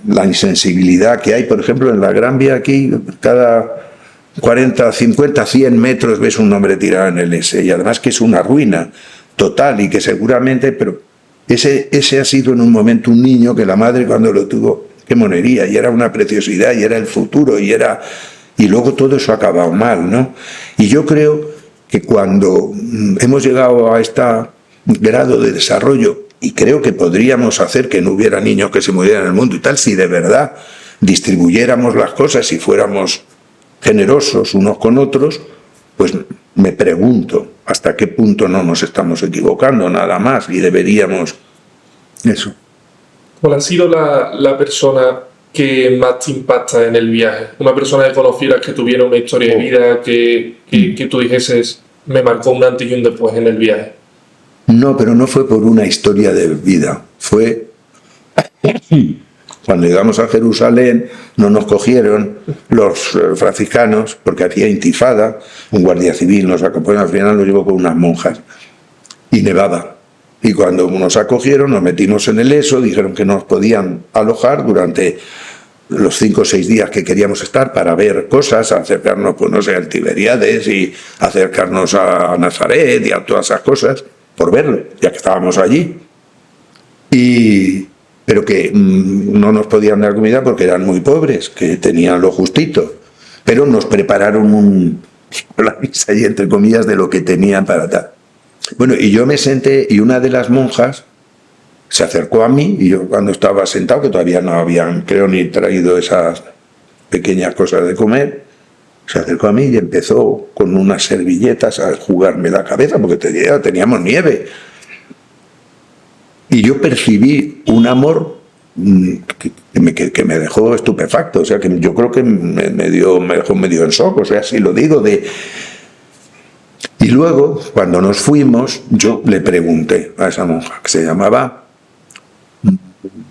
la insensibilidad que hay, por ejemplo, en la Gran Vía aquí, cada 40, 50, 100 metros ves un hombre tirado en el S, y además que es una ruina total y que seguramente, pero ese ha sido en un momento un niño que la madre cuando lo tuvo, qué monería, y era una preciosidad, y era el futuro, y luego todo eso ha acabado mal, ¿no? Y yo creo que cuando hemos llegado a este grado de desarrollo, y creo que podríamos hacer que no hubiera niños que se murieran en el mundo y tal, si de verdad distribuyéramos las cosas y fuéramos generosos unos con otros, pues me pregunto hasta qué punto no nos estamos equivocando nada más y deberíamos eso. ¿Cuál ha sido la persona que más te impacta en el viaje? Una persona que conocieras que tuviera una historia de vida que tú dijeses, me marcó un antes y un después en el viaje. No, pero no fue por una historia de vida, fue cuando llegamos a Jerusalén, no nos cogieron los franciscanos porque hacía intifada, un guardia civil nos acompañó, al final nos llevó con unas monjas y nevaba. Y cuando nos acogieron, nos metimos en el ESO, dijeron que nos podían alojar durante los 5 o 6 días que queríamos estar para ver cosas, acercarnos, pues no sé, al Tiberíades y acercarnos a Nazaret y a todas esas cosas, por verlo, ya que estábamos allí. Pero que no nos podían dar comida porque eran muy pobres, que tenían lo justito. Pero nos prepararon la misa y entre comillas de lo que tenían para tal. Bueno, y yo me senté y una de las monjas se acercó a mí y yo cuando estaba sentado, que todavía no habían, creo, ni traído esas pequeñas cosas de comer, se acercó a mí y empezó con unas servilletas a jugarme la cabeza porque teníamos nieve. Y yo percibí un amor que me dejó estupefacto, o sea, que yo creo que me dejó medio en shock, o sea, si lo digo Y luego, cuando nos fuimos, yo le pregunté a esa monja, que se llamaba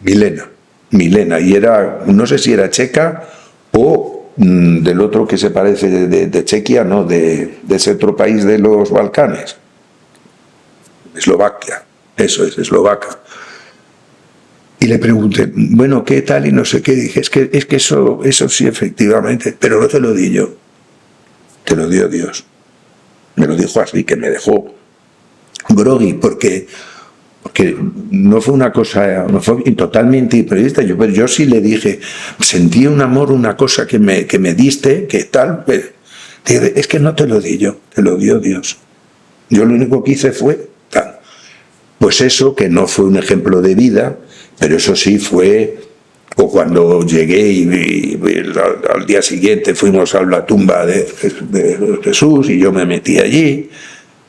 Milena, y era, no sé si era checa o del otro que se parece de Chequia, no, de ese otro país de los Balcanes, Eslovaquia, eso es, Eslovaca. Y le pregunté, bueno, ¿qué tal? Y no sé qué. Dije, es que eso sí, efectivamente, pero no te lo di yo, te lo dio Dios. Me lo dijo así, que me dejó groggy, porque no fue una cosa, no fue totalmente imprevista. Yo sí le dije, sentí un amor, una cosa que me diste, que tal, pero, es que no te lo di yo, te lo dio Dios. Yo lo único que hice fue tal. Pues eso, que no fue un ejemplo de vida, pero eso sí fue, o cuando llegué y al día siguiente fuimos a la tumba de Jesús y yo me metí allí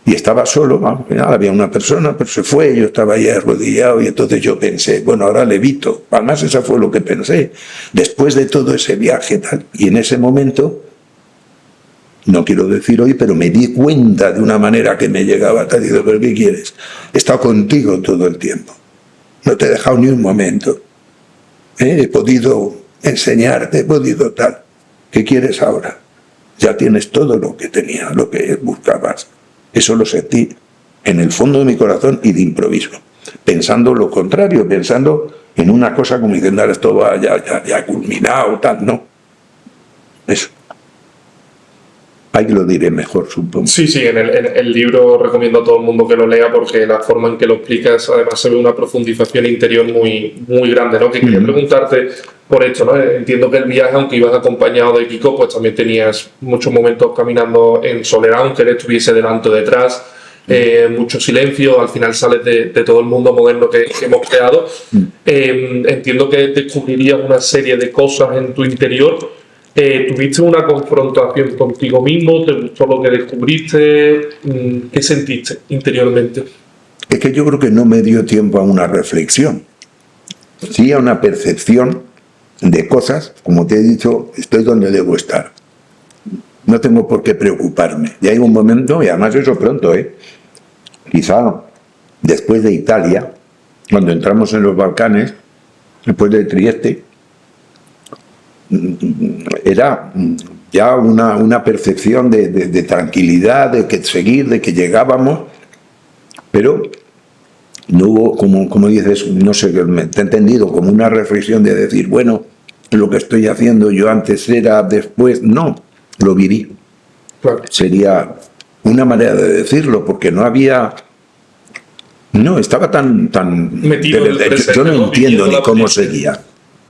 y estaba solo, había una persona, pero se fue, yo estaba ahí arrodillado y entonces yo pensé, bueno, ahora levito. Además eso fue lo que pensé, después de todo ese viaje tal, y en ese momento, no quiero decir hoy, pero me di cuenta de una manera que me llegaba tal, y digo, ¿pero qué quieres? He estado contigo todo el tiempo. No te he dejado ni un momento. He podido enseñarte, he podido tal. ¿Qué quieres ahora? ya tienes todo lo que tenías, lo que buscabas. Eso lo sentí en el fondo de mi corazón y de improviso, pensando lo contrario, pensando en una cosa como diciendo, ahora esto va ya culminado, tal, no. Eso. Ahí lo diré mejor, supongo. Sí, en el libro recomiendo a todo el mundo que lo lea porque la forma en que lo explicas, además se ve una profundización interior muy, muy grande, ¿no? Que quería preguntarte por esto, ¿no? Entiendo que el viaje, aunque ibas acompañado de Kiko, pues también tenías muchos momentos caminando en soledad, aunque él estuviese delante o detrás, mucho silencio, al final sales de todo el mundo moderno que hemos creado. Entiendo que descubrirías una serie de cosas en tu interior. ¿Tuviste una confrontación contigo mismo? ¿Te gustó lo que descubriste? ¿Qué sentiste interiormente? Es que yo creo que no me dio tiempo a una reflexión, sí a una percepción de cosas. Como te he dicho, estoy donde debo estar. No tengo por qué preocuparme. Y hay un momento, y además eso pronto, quizá después de Italia, cuando entramos en los Balcanes, después de Trieste, era ya una percepción de tranquilidad, de que seguir, de que llegábamos, pero no hubo, como dices, no sé, te he entendido, como una reflexión de decir, bueno, lo que estoy haciendo yo antes era, después, no, lo viví. Claro. Sería una manera de decirlo, porque no había... No, estaba tan metido en el presente, yo no entiendo ni cómo presente. seguía.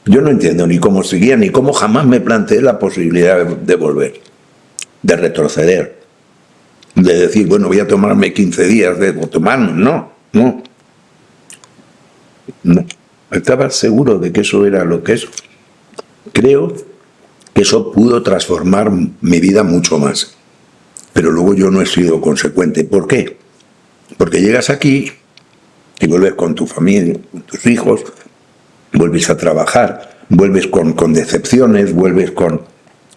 Yo no entiendo ni cómo seguía, ni cómo jamás me planteé la posibilidad de volver, de retroceder, de decir, bueno, voy a tomarme 15 días, de tomarme. No. Estaba seguro de que eso era lo que es. Creo que eso pudo transformar mi vida mucho más. Pero luego yo no he sido consecuente. ¿Por qué? Porque llegas aquí y vuelves con tu familia, con tus hijos, vuelves a trabajar, vuelves con decepciones, vuelves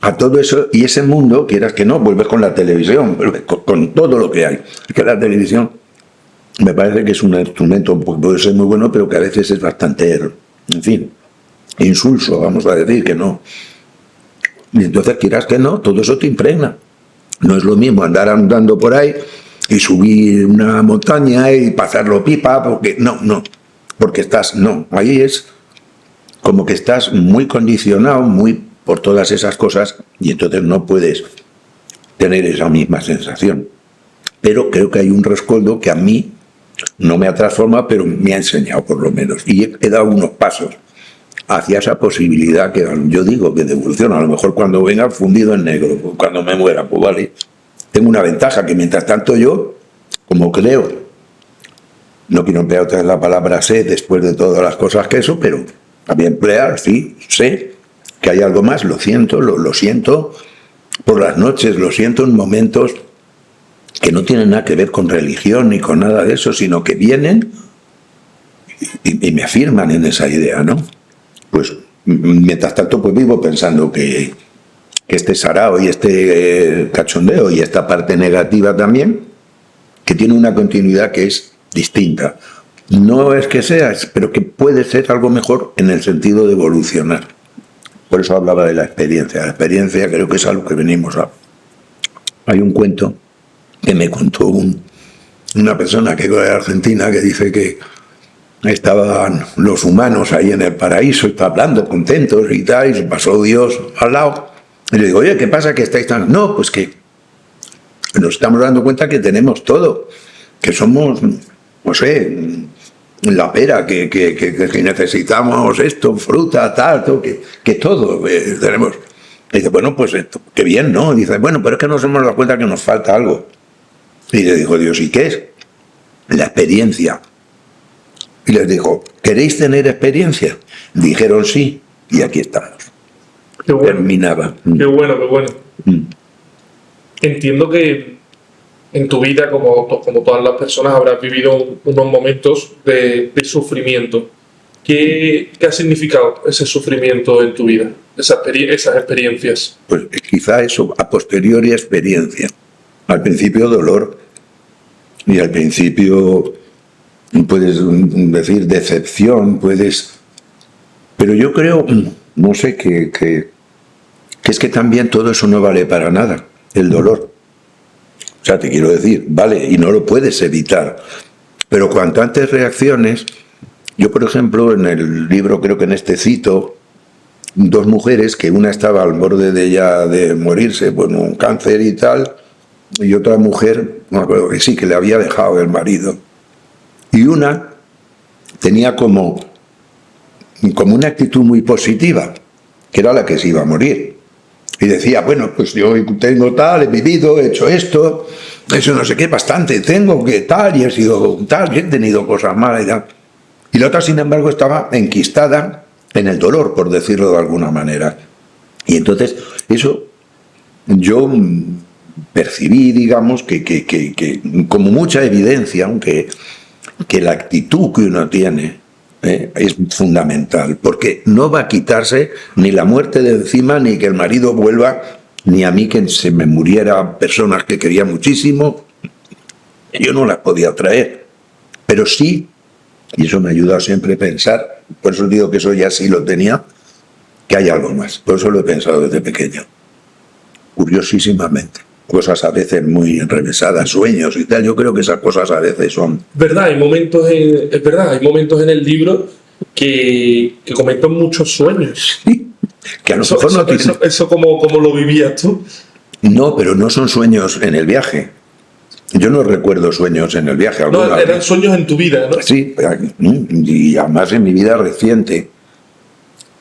a todo eso, y ese mundo, quieras que no, vuelves con la televisión, vuelves con todo lo que hay. Es que la televisión me parece que es un instrumento, pues puede ser muy bueno, pero que a veces es bastante, en fin, insulso, vamos a decir que no. Y entonces, quieras que no, todo eso te impregna. No es lo mismo andar andando por ahí y subir una montaña y pasarlo pipa, porque porque ahí es como que estás muy condicionado, muy por todas esas cosas, y entonces no puedes tener esa misma sensación. Pero creo que hay un rescoldo que a mí no me ha transformado, pero me ha enseñado por lo menos. Y he dado unos pasos hacia esa posibilidad que yo digo que de evolución. A lo mejor cuando venga fundido en negro, cuando me muera, pues vale. Tengo una ventaja, que mientras tanto yo, como creo, no quiero emplear otra vez la palabra sé, después de todas las cosas que eso, pero voy a emplear, sí, sé que hay algo más, lo siento, lo siento por las noches, lo siento en momentos que no tienen nada que ver con religión ni con nada de eso, sino que vienen y me afirman en esa idea, ¿no? Pues mientras tanto pues vivo pensando que este sarao y este cachondeo y esta parte negativa también, que tiene una continuidad que es distinta. No es que sea, pero que puede ser algo mejor en el sentido de evolucionar. Por eso hablaba de la experiencia. La experiencia creo que es algo que venimos a... Hay un cuento que me contó una persona que era de Argentina, que dice que estaban los humanos ahí en el paraíso, está hablando contentos y tal, y se pasó Dios al lado. Y le digo, oye, ¿qué pasa que estáis tan...? No, pues que nos estamos dando cuenta que tenemos todo, que somos, no sé, la pera, que necesitamos esto, fruta, tal, que todo tenemos. Y dice, bueno, pues esto, qué bien, ¿no? Y dice, bueno, pero es que nos hemos dado cuenta que nos falta algo. Y le dijo Dios, ¿y qué es? La experiencia. Y les dijo, ¿queréis tener experiencia? Dijeron sí, y aquí estamos. Qué bueno. Terminaba. Qué bueno. Entiendo que en tu vida, como todas las personas, habrás vivido unos momentos de sufrimiento. ¿Qué ha significado ese sufrimiento en tu vida? Esas experiencias. Pues quizá eso, a posteriori experiencia. Al principio dolor, y al principio puedes decir decepción, pero yo creo, no sé, que que es que también todo eso no vale para nada, el dolor. O sea, te quiero decir, vale, y no lo puedes evitar. Pero cuanto antes reacciones, yo por ejemplo en el libro, creo que en este cito, dos mujeres, que una estaba al borde de ya de morirse, bueno, un cáncer y tal, y otra mujer, no me acuerdo que sí, que le había dejado el marido. Y una tenía como una actitud muy positiva, que era la que se iba a morir. Y decía, bueno, pues yo tengo tal, he vivido, he hecho esto, eso no sé qué, bastante tengo, que tal, y he sido tal, y he tenido cosas malas y tal. Y la otra, sin embargo, estaba enquistada en el dolor, por decirlo de alguna manera. Y entonces, eso yo percibí, digamos, que como mucha evidencia, aunque que la actitud que uno tiene es fundamental, porque no va a quitarse ni la muerte de encima, ni que el marido vuelva, ni a mí que se me muriera personas que quería muchísimo. Yo no las podía traer, pero sí, y eso me ha ayudado siempre a pensar, por eso digo que eso ya sí lo tenía, que hay algo más. Por eso lo he pensado desde pequeño, curiosísimamente. Cosas a veces muy enrevesadas, sueños y tal. Yo creo que esas cosas a veces son... ¿Verdad? Hay momentos es verdad, hay momentos en el libro que comentan muchos sueños. Sí, que a lo mejor no tienen... Eso ¿cómo lo vivías tú? No, pero no son sueños en el viaje. Yo no recuerdo sueños en el viaje. No, eran sueños en tu vida, ¿no? Sí, y además en mi vida reciente.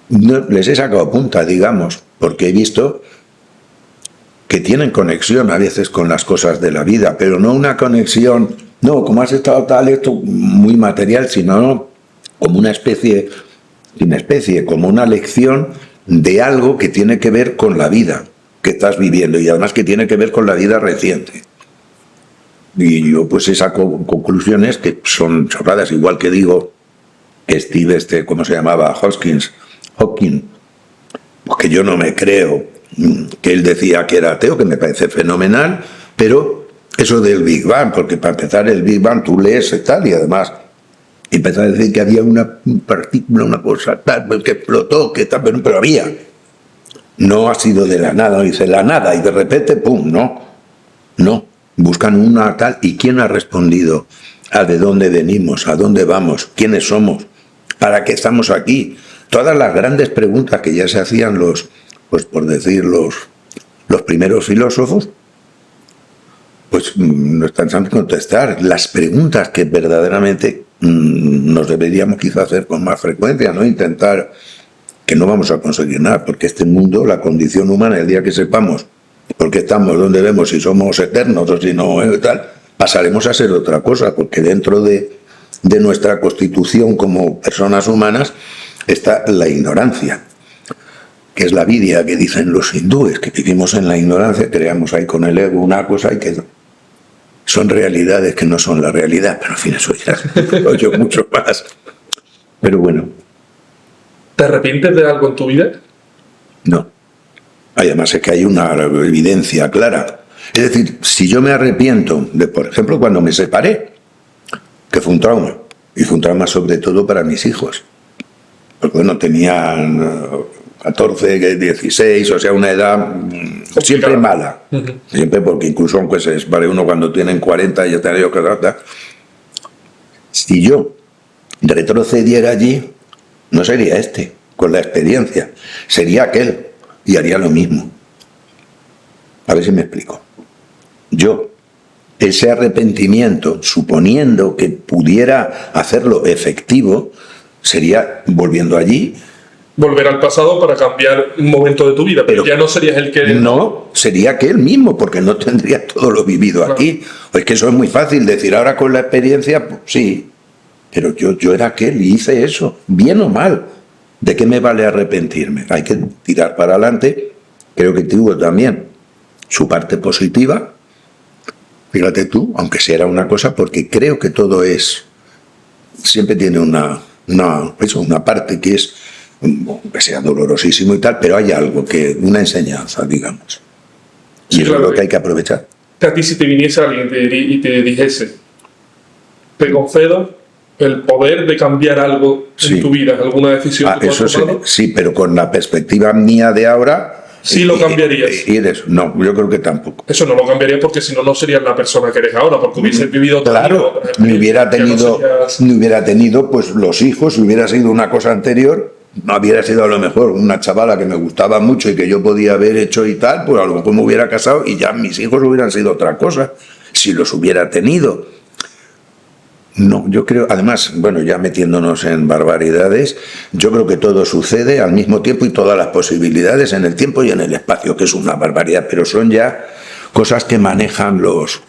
No, les he sacado punta, digamos, porque he visto que tienen conexión a veces con las cosas de la vida, pero no una conexión, no, como has estado tal, esto muy material, sino como una especie, como una lección de algo que tiene que ver con la vida que estás viviendo y además que tiene que ver con la vida reciente. Y yo pues he sacado conclusiones que son chorradas, igual que digo Steve, ¿cómo se llamaba? Hawking, pues que yo no me creo que él decía que era ateo, que me parece fenomenal, pero eso del Big Bang, porque para empezar el Big Bang tú lees y tal, y además empezó a decir que había una partícula, una cosa tal, que explotó, que tal, pero había. No ha sido de la nada, dice la nada, y de repente, pum, no. Buscan una tal, ¿y quién ha respondido a de dónde venimos, a dónde vamos, quiénes somos, para qué estamos aquí? Todas las grandes preguntas que ya se hacían pues por decir, los primeros filósofos, pues no están sabiendo contestar. Las preguntas que verdaderamente nos deberíamos quizá hacer con más frecuencia, ¿no? Intentar, que no vamos a conseguir nada, porque este mundo, la condición humana, el día que sepamos por qué estamos, dónde vemos, si somos eternos o si no, tal, pasaremos a ser otra cosa, porque dentro de nuestra constitución como personas humanas está la ignorancia, que es la vidia que dicen los hindúes, que vivimos en la ignorancia, creamos ahí con el ego una cosa y que son realidades que no son la realidad, pero en fin, eso ya lo yo mucho más. Pero bueno. ¿Te arrepientes de algo en tu vida? No. Además es que hay una evidencia clara. Es decir, si yo me arrepiento de, por ejemplo, cuando me separé, que fue un trauma, y fue un trauma sobre todo para mis hijos, porque bueno, tenían 14, 16, o sea, una edad siempre mala, siempre, porque incluso aunque se separe uno cuando tienen 40 y ya tienen que tratar, si yo retrocediera allí, no sería con la experiencia, sería aquel, y haría lo mismo. A ver si me explico. Yo, ese arrepentimiento, suponiendo que pudiera hacerlo efectivo, sería volviendo allí. Volver al pasado para cambiar un momento de tu vida, pero ya no serías el que... No, sería aquel mismo, porque no tendría todo lo vivido aquí. Es que eso es muy fácil decir ahora con la experiencia, pues, sí, pero yo era aquel y hice eso, bien o mal. ¿De qué me vale arrepentirme? Hay que tirar para adelante. Creo que tuvo también su parte positiva. Fíjate tú, aunque sea una cosa, porque creo que todo siempre tiene una parte que es, que sea dolorosísimo y tal, pero hay algo una enseñanza, digamos. Y sí, eso claro, es lo que hay que aprovechar. A ti si te viniese alguien y te dijese, te concedo el poder de cambiar algo en tu vida, alguna decisión que tú has tomado. Sí, pero con la perspectiva mía de ahora, Sí lo cambiarías. Y de eso, no, yo creo que tampoco. Eso no lo cambiaría porque si no, no serías la persona que eres ahora, porque hubieses vivido otra vida, Claro, otra ni hubiera experiencia, tenido, no serías- ni hubiera tenido pues los hijos, si hubiera sido una cosa anterior, no hubiera sido a lo mejor una chavala que me gustaba mucho y que yo podía haber hecho y tal, pues a lo mejor me hubiera casado y ya mis hijos hubieran sido otra cosa, si los hubiera tenido. No, yo creo, además, bueno, ya metiéndonos en barbaridades, yo creo que todo sucede al mismo tiempo y todas las posibilidades en el tiempo y en el espacio, que es una barbaridad, pero son ya cosas que manejan los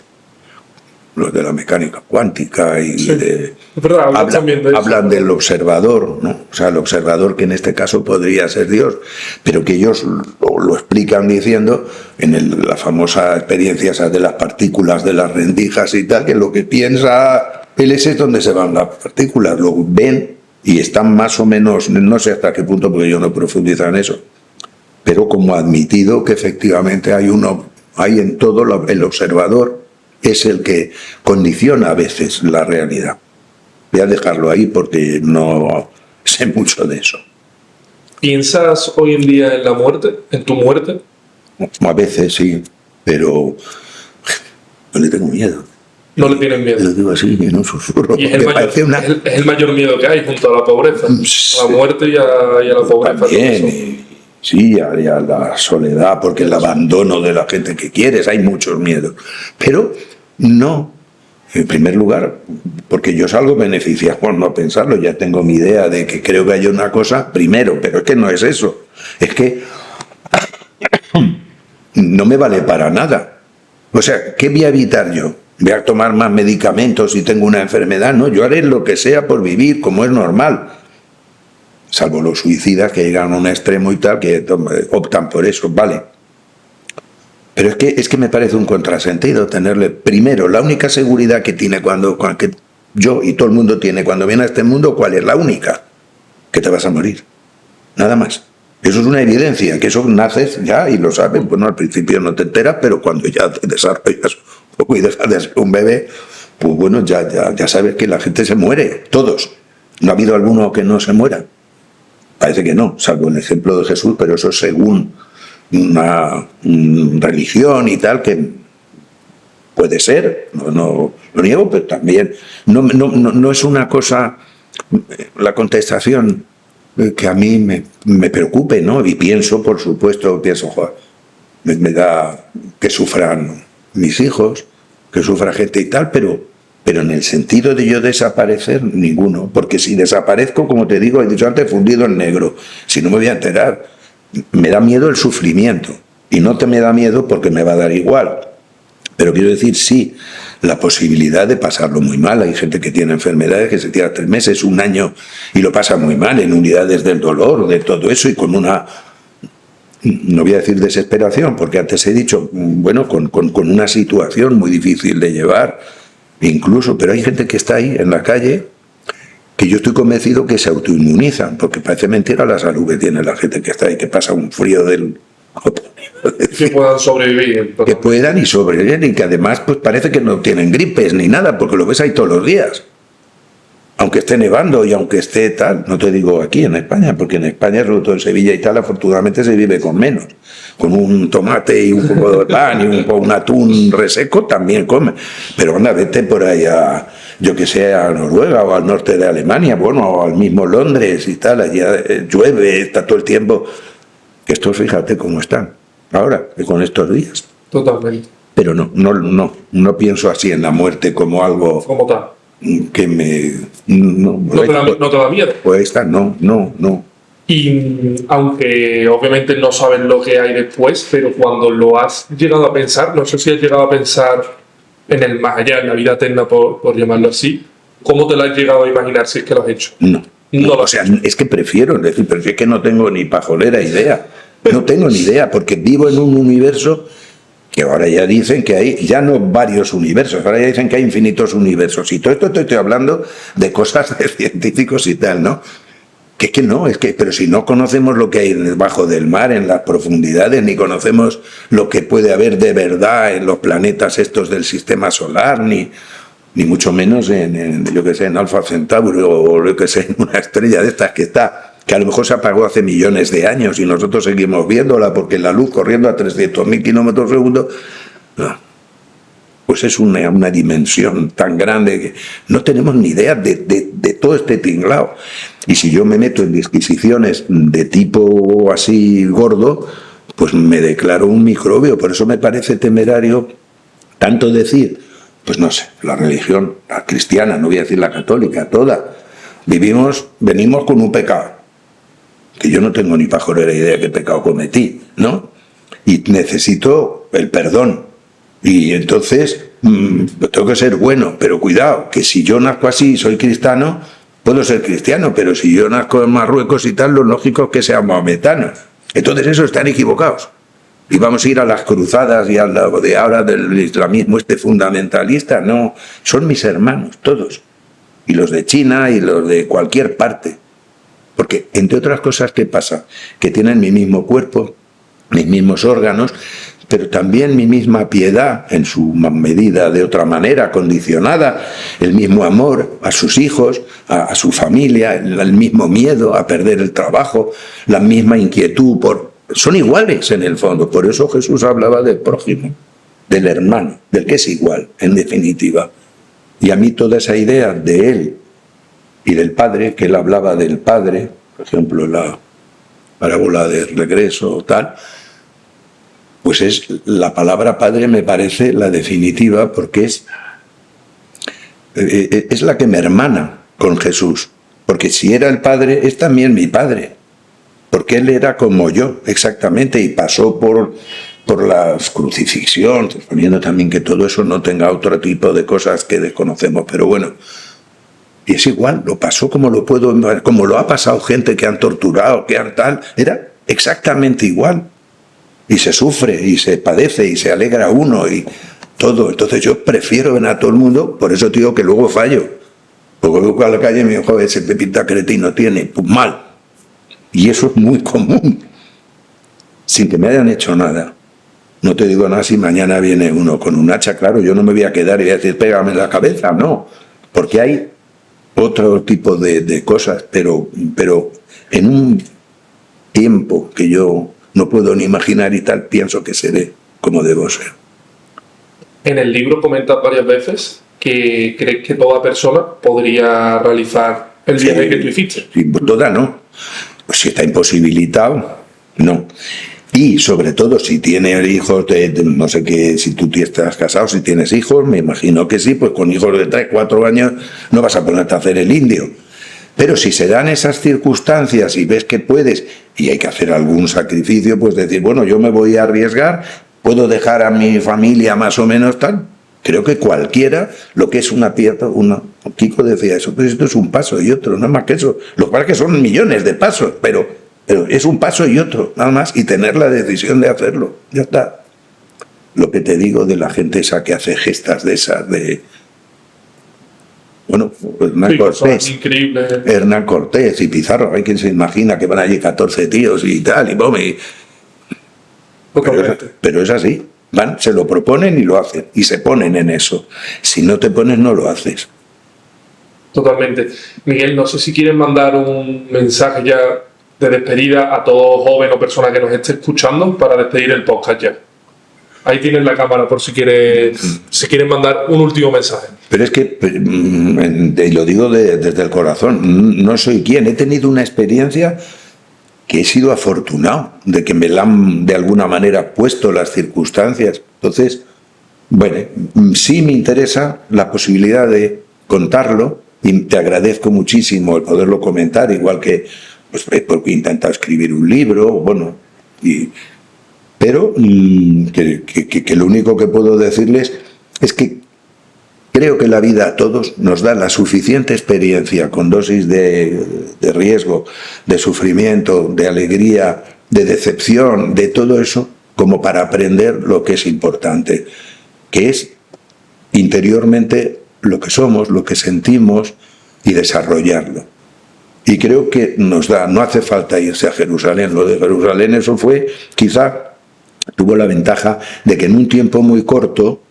de la mecánica cuántica y Sí, de... es verdad, hablas también de eso. Hablan del observador, ¿no? O sea, el observador que en este caso podría ser Dios, pero que ellos lo explican diciendo en la famosa experiencia esa de las partículas de las rendijas y tal, que lo que piensa él es donde se van las partículas, lo ven y están más o menos, no sé hasta qué punto, porque yo no profundizo en eso, pero como admitido que efectivamente hay en todo el observador es el que condiciona a veces la realidad. Voy a dejarlo ahí porque no sé mucho de eso. ¿Piensas hoy en día en la muerte, en tu muerte? A veces sí, pero no le tengo miedo. No le tienes miedo. Lo digo así, en un susurro. Y es el, mayor, es el mayor miedo que hay junto a la pobreza, a la muerte y a la pobreza. También, sí, y a la soledad, porque el abandono de la gente que quieres, hay muchos miedos. Pero no, en primer lugar, porque yo salgo beneficiado por no pensarlo, ya tengo mi idea de que creo que hay una cosa, primero, pero es que no es eso, es que no me vale para nada. O sea, ¿qué voy a evitar yo? ¿Voy a tomar más medicamentos si tengo una enfermedad? No, yo haré lo que sea por vivir, como es normal. Salvo los suicidas que llegan a un extremo y tal, que optan por eso, vale. Pero es que me parece un contrasentido tenerle, primero, la única seguridad que tiene que yo y todo el mundo tiene cuando viene a este mundo, ¿cuál es? La única, que te vas a morir. Nada más. Eso es una evidencia, que eso naces ya y lo sabes. Bueno, al principio no te enteras, pero cuando ya te desarrollas un poco y dejas de ser un bebé, pues bueno, ya sabes que la gente se muere, todos. ¿No ha habido alguno que no se muera? Parece que no, salvo el ejemplo de Jesús, pero eso según una religión y tal, que puede ser, no lo niego, pero también no es una cosa, la contestación que a mí me preocupe, ¿no? Y pienso, por supuesto, joder, me da que sufran mis hijos, que sufra gente y tal, pero en el sentido de yo desaparecer, ninguno, porque si desaparezco, como te digo, he dicho antes, fundido en negro, si no me voy a enterar, me da miedo el sufrimiento, y no te me da miedo porque me va a dar igual, pero quiero decir, sí, la posibilidad de pasarlo muy mal. Hay gente que tiene enfermedades que se tira 3 meses, 1 año y lo pasa muy mal en unidades del dolor, de todo eso, y con una, no voy a decir desesperación, porque antes he dicho, bueno, con una situación muy difícil de llevar, incluso, pero hay gente que está ahí en la calle que yo estoy convencido que se autoinmunizan, porque parece mentira la salud que tiene la gente que está ahí, que pasa un frío del... Que puedan sobrevivir. Que puedan y sobrevivir, y que además pues parece que no tienen gripes ni nada, porque lo ves ahí todos los días. Aunque esté nevando y aunque esté tal, no te digo aquí en España, porque en España, sobre todo en Sevilla y tal, afortunadamente se vive con menos. Con un tomate y un poco de pan y un atún reseco también come. Pero anda, vete por ahí yo que sé, a Noruega o al norte de Alemania, bueno, o al mismo Londres y tal, allá llueve, está todo el tiempo. Que estos, fíjate cómo están ahora, con estos días. Totalmente. Pero no pienso así en la muerte como algo Como tal. que me... No te da miedo. Pues esta, no. Y aunque obviamente no sabes lo que hay después, pero cuando lo has llegado a pensar, no sé si has llegado a pensar en el más allá, en la vida eterna, por llamarlo así, ¿cómo te lo has llegado a imaginar si es que lo has hecho? No, lo o sea, es que prefiero, es decir, pero es que no tengo ni pajolera idea. No tengo ni idea, porque vivo en un universo que ahora ya dicen que hay, ya no varios universos, ahora ya dicen que hay infinitos universos. Y todo esto te estoy hablando de cosas de científicos y tal, ¿no? Pero si no conocemos lo que hay debajo del mar, en las profundidades, ni conocemos lo que puede haber de verdad en los planetas estos del sistema solar, ni mucho menos yo que sé, en Alfa Centauri o lo que sé, en una estrella de estas que está que a lo mejor se apagó hace millones de años y nosotros seguimos viéndola porque la luz corriendo a 300.000 kilómetros por segundo, no, pues es una dimensión tan grande que no tenemos ni idea de todo este tinglao. Y si yo me meto en disquisiciones de tipo así gordo, pues me declaro un microbio. Por eso me parece temerario tanto decir, pues no sé, la religión, la cristiana, no voy a decir la católica, toda, venimos con un pecado, que yo no tengo ni pajolera idea de qué pecado cometí, ¿no? Y necesito el perdón. Y entonces tengo que ser bueno, pero cuidado, que si yo nazco así y soy cristiano, puedo ser cristiano, pero si yo nazco en Marruecos y tal, lo lógico es que sea maometano. Entonces esos están equivocados. Y vamos a ir a las cruzadas y a lo de ahora del islamismo fundamentalista. No, son mis hermanos, todos. Y los de China y los de cualquier parte. Porque, entre otras cosas, ¿qué pasa? Que tienen mi mismo cuerpo, mis mismos órganos, pero también mi misma piedad, en su medida de otra manera, condicionada, el mismo amor a sus hijos, a su familia, el mismo miedo a perder el trabajo, la misma inquietud son iguales en el fondo. Por eso Jesús hablaba del prójimo, del hermano, del que es igual, en definitiva. Y a mí toda esa idea de él y del Padre, que él hablaba del Padre, por ejemplo, la parábola del regreso o tal, pues es la palabra Padre, me parece la definitiva, porque es la que me hermana con Jesús. Porque si era el Padre, es también mi Padre. Porque Él era como yo, exactamente, y pasó por la crucifixión, suponiendo también que todo eso no tenga otro tipo de cosas que desconocemos, pero bueno, y es igual, lo pasó como lo ha pasado gente que han torturado, que han tal, era exactamente igual. Y se sufre, y se padece, y se alegra uno, y todo. Entonces yo prefiero ver a todo el mundo, por eso digo que luego fallo. Porque voy a la calle y me digo, joder, ese Pepita cretino tiene, pues mal. Y eso es muy común, sin que me hayan hecho nada. No te digo nada si mañana viene uno con un hacha, claro, yo no me voy a quedar y voy a decir, pégame en la cabeza, no. Porque hay otro tipo de cosas, pero en un tiempo que yo no puedo ni imaginar y tal, pienso que seré como debo ser. En el libro comentas varias veces que crees que toda persona podría realizar el viaje que tú hiciste. Sí, toda no. Pues si está imposibilitado, no. Y sobre todo si tiene hijos no sé qué, si tú estás casado, si tienes hijos, me imagino que sí, pues con hijos de 3, 4 años no vas a ponerte a hacer el indio. Pero si se dan esas circunstancias y ves que puedes y hay que hacer algún sacrificio, pues decir, bueno, yo me voy a arriesgar, puedo dejar a mi familia más o menos tal. Creo que cualquiera, lo que es una piedra, Kiko decía eso, pues esto es un paso y otro, no es más que eso. Lo cual que son millones de pasos, pero es un paso y otro, nada más, y tener la decisión de hacerlo, ya está. Lo que te digo de la gente esa que hace gestas de esas, bueno, Hernán Cortés y Pizarro, hay quien se imagina que van allí 14 tíos y tal, y pero es así, van, se lo proponen y lo hacen, y se ponen en eso. Si no te pones, no lo haces. Totalmente. Miguel, no sé si quieres mandar un mensaje ya de despedida a todo joven o persona que nos esté escuchando para despedir el podcast ya. Ahí tienes la cámara por si quieres mandar un último mensaje. Pero es que, y lo digo desde el corazón, no soy quien. He tenido una experiencia que he sido afortunado de que me la han de alguna manera puesto las circunstancias. Entonces, bueno, sí me interesa la posibilidad de contarlo y te agradezco muchísimo el poderlo comentar, igual que pues, porque he intentado escribir un libro, bueno, pero que lo único que puedo decirles es que creo que la vida a todos nos da la suficiente experiencia con dosis de riesgo, de sufrimiento, de alegría, de decepción, de todo eso, como para aprender lo que es importante, que es interiormente lo que somos, lo que sentimos y desarrollarlo. Y creo que nos da, no hace falta irse a Jerusalén. Lo de Jerusalén, eso fue, quizá tuvo la ventaja de que en un tiempo muy corto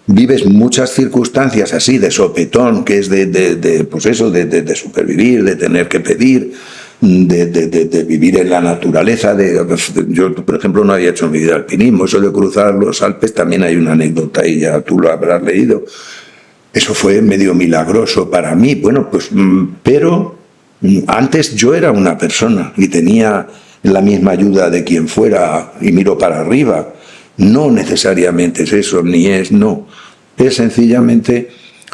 vives muchas circunstancias así de sopetón, que es pues eso, de supervivir, de tener que pedir, de vivir en la naturaleza. Yo, por ejemplo, no había hecho en mi vida alpinismo. Eso de cruzar los Alpes también hay una anécdota y ya tú lo habrás leído. Eso fue medio milagroso para mí. Bueno, pues, pero antes yo era una persona y tenía la misma ayuda de quien fuera y miro para arriba. No necesariamente es eso, ni es no. Es sencillamente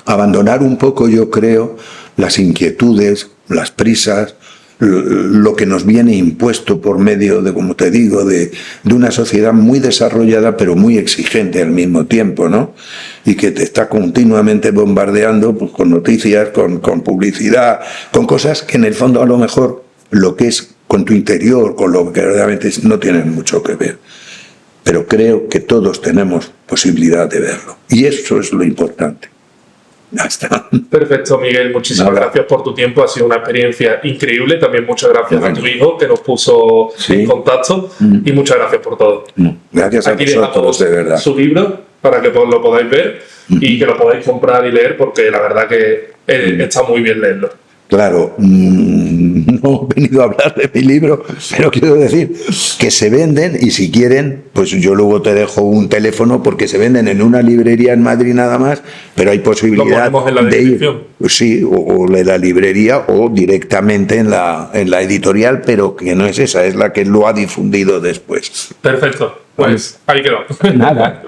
abandonar un poco, yo creo, las inquietudes, las prisas, lo que nos viene impuesto por medio de, como te digo, de una sociedad muy desarrollada pero muy exigente al mismo tiempo, ¿no? Y que te está continuamente bombardeando, pues, con noticias, con publicidad, con cosas que en el fondo a lo mejor lo que es con tu interior, con lo que verdaderamente no tienen mucho que ver. Pero creo que todos tenemos posibilidad de verlo. Y eso es lo importante. Ya está. Perfecto, Miguel. Muchísimas gracias por tu tiempo. Ha sido una experiencia increíble. También muchas gracias a tu hijo que nos puso en contacto. Y muchas gracias por todo. Gracias a vosotros, de verdad. Su libro para que lo podáis ver y que lo podáis comprar y leer, porque la verdad que está muy bien leerlo. Claro, no he venido a hablar de mi libro, pero quiero decir que se venden, y si quieren, pues yo luego te dejo un teléfono, porque se venden en una librería en Madrid nada más, pero hay posibilidad de ir, sí, o de la librería o directamente en la editorial, pero que no es esa, es la que lo ha difundido después. Perfecto, pues ahí quedó. Nada.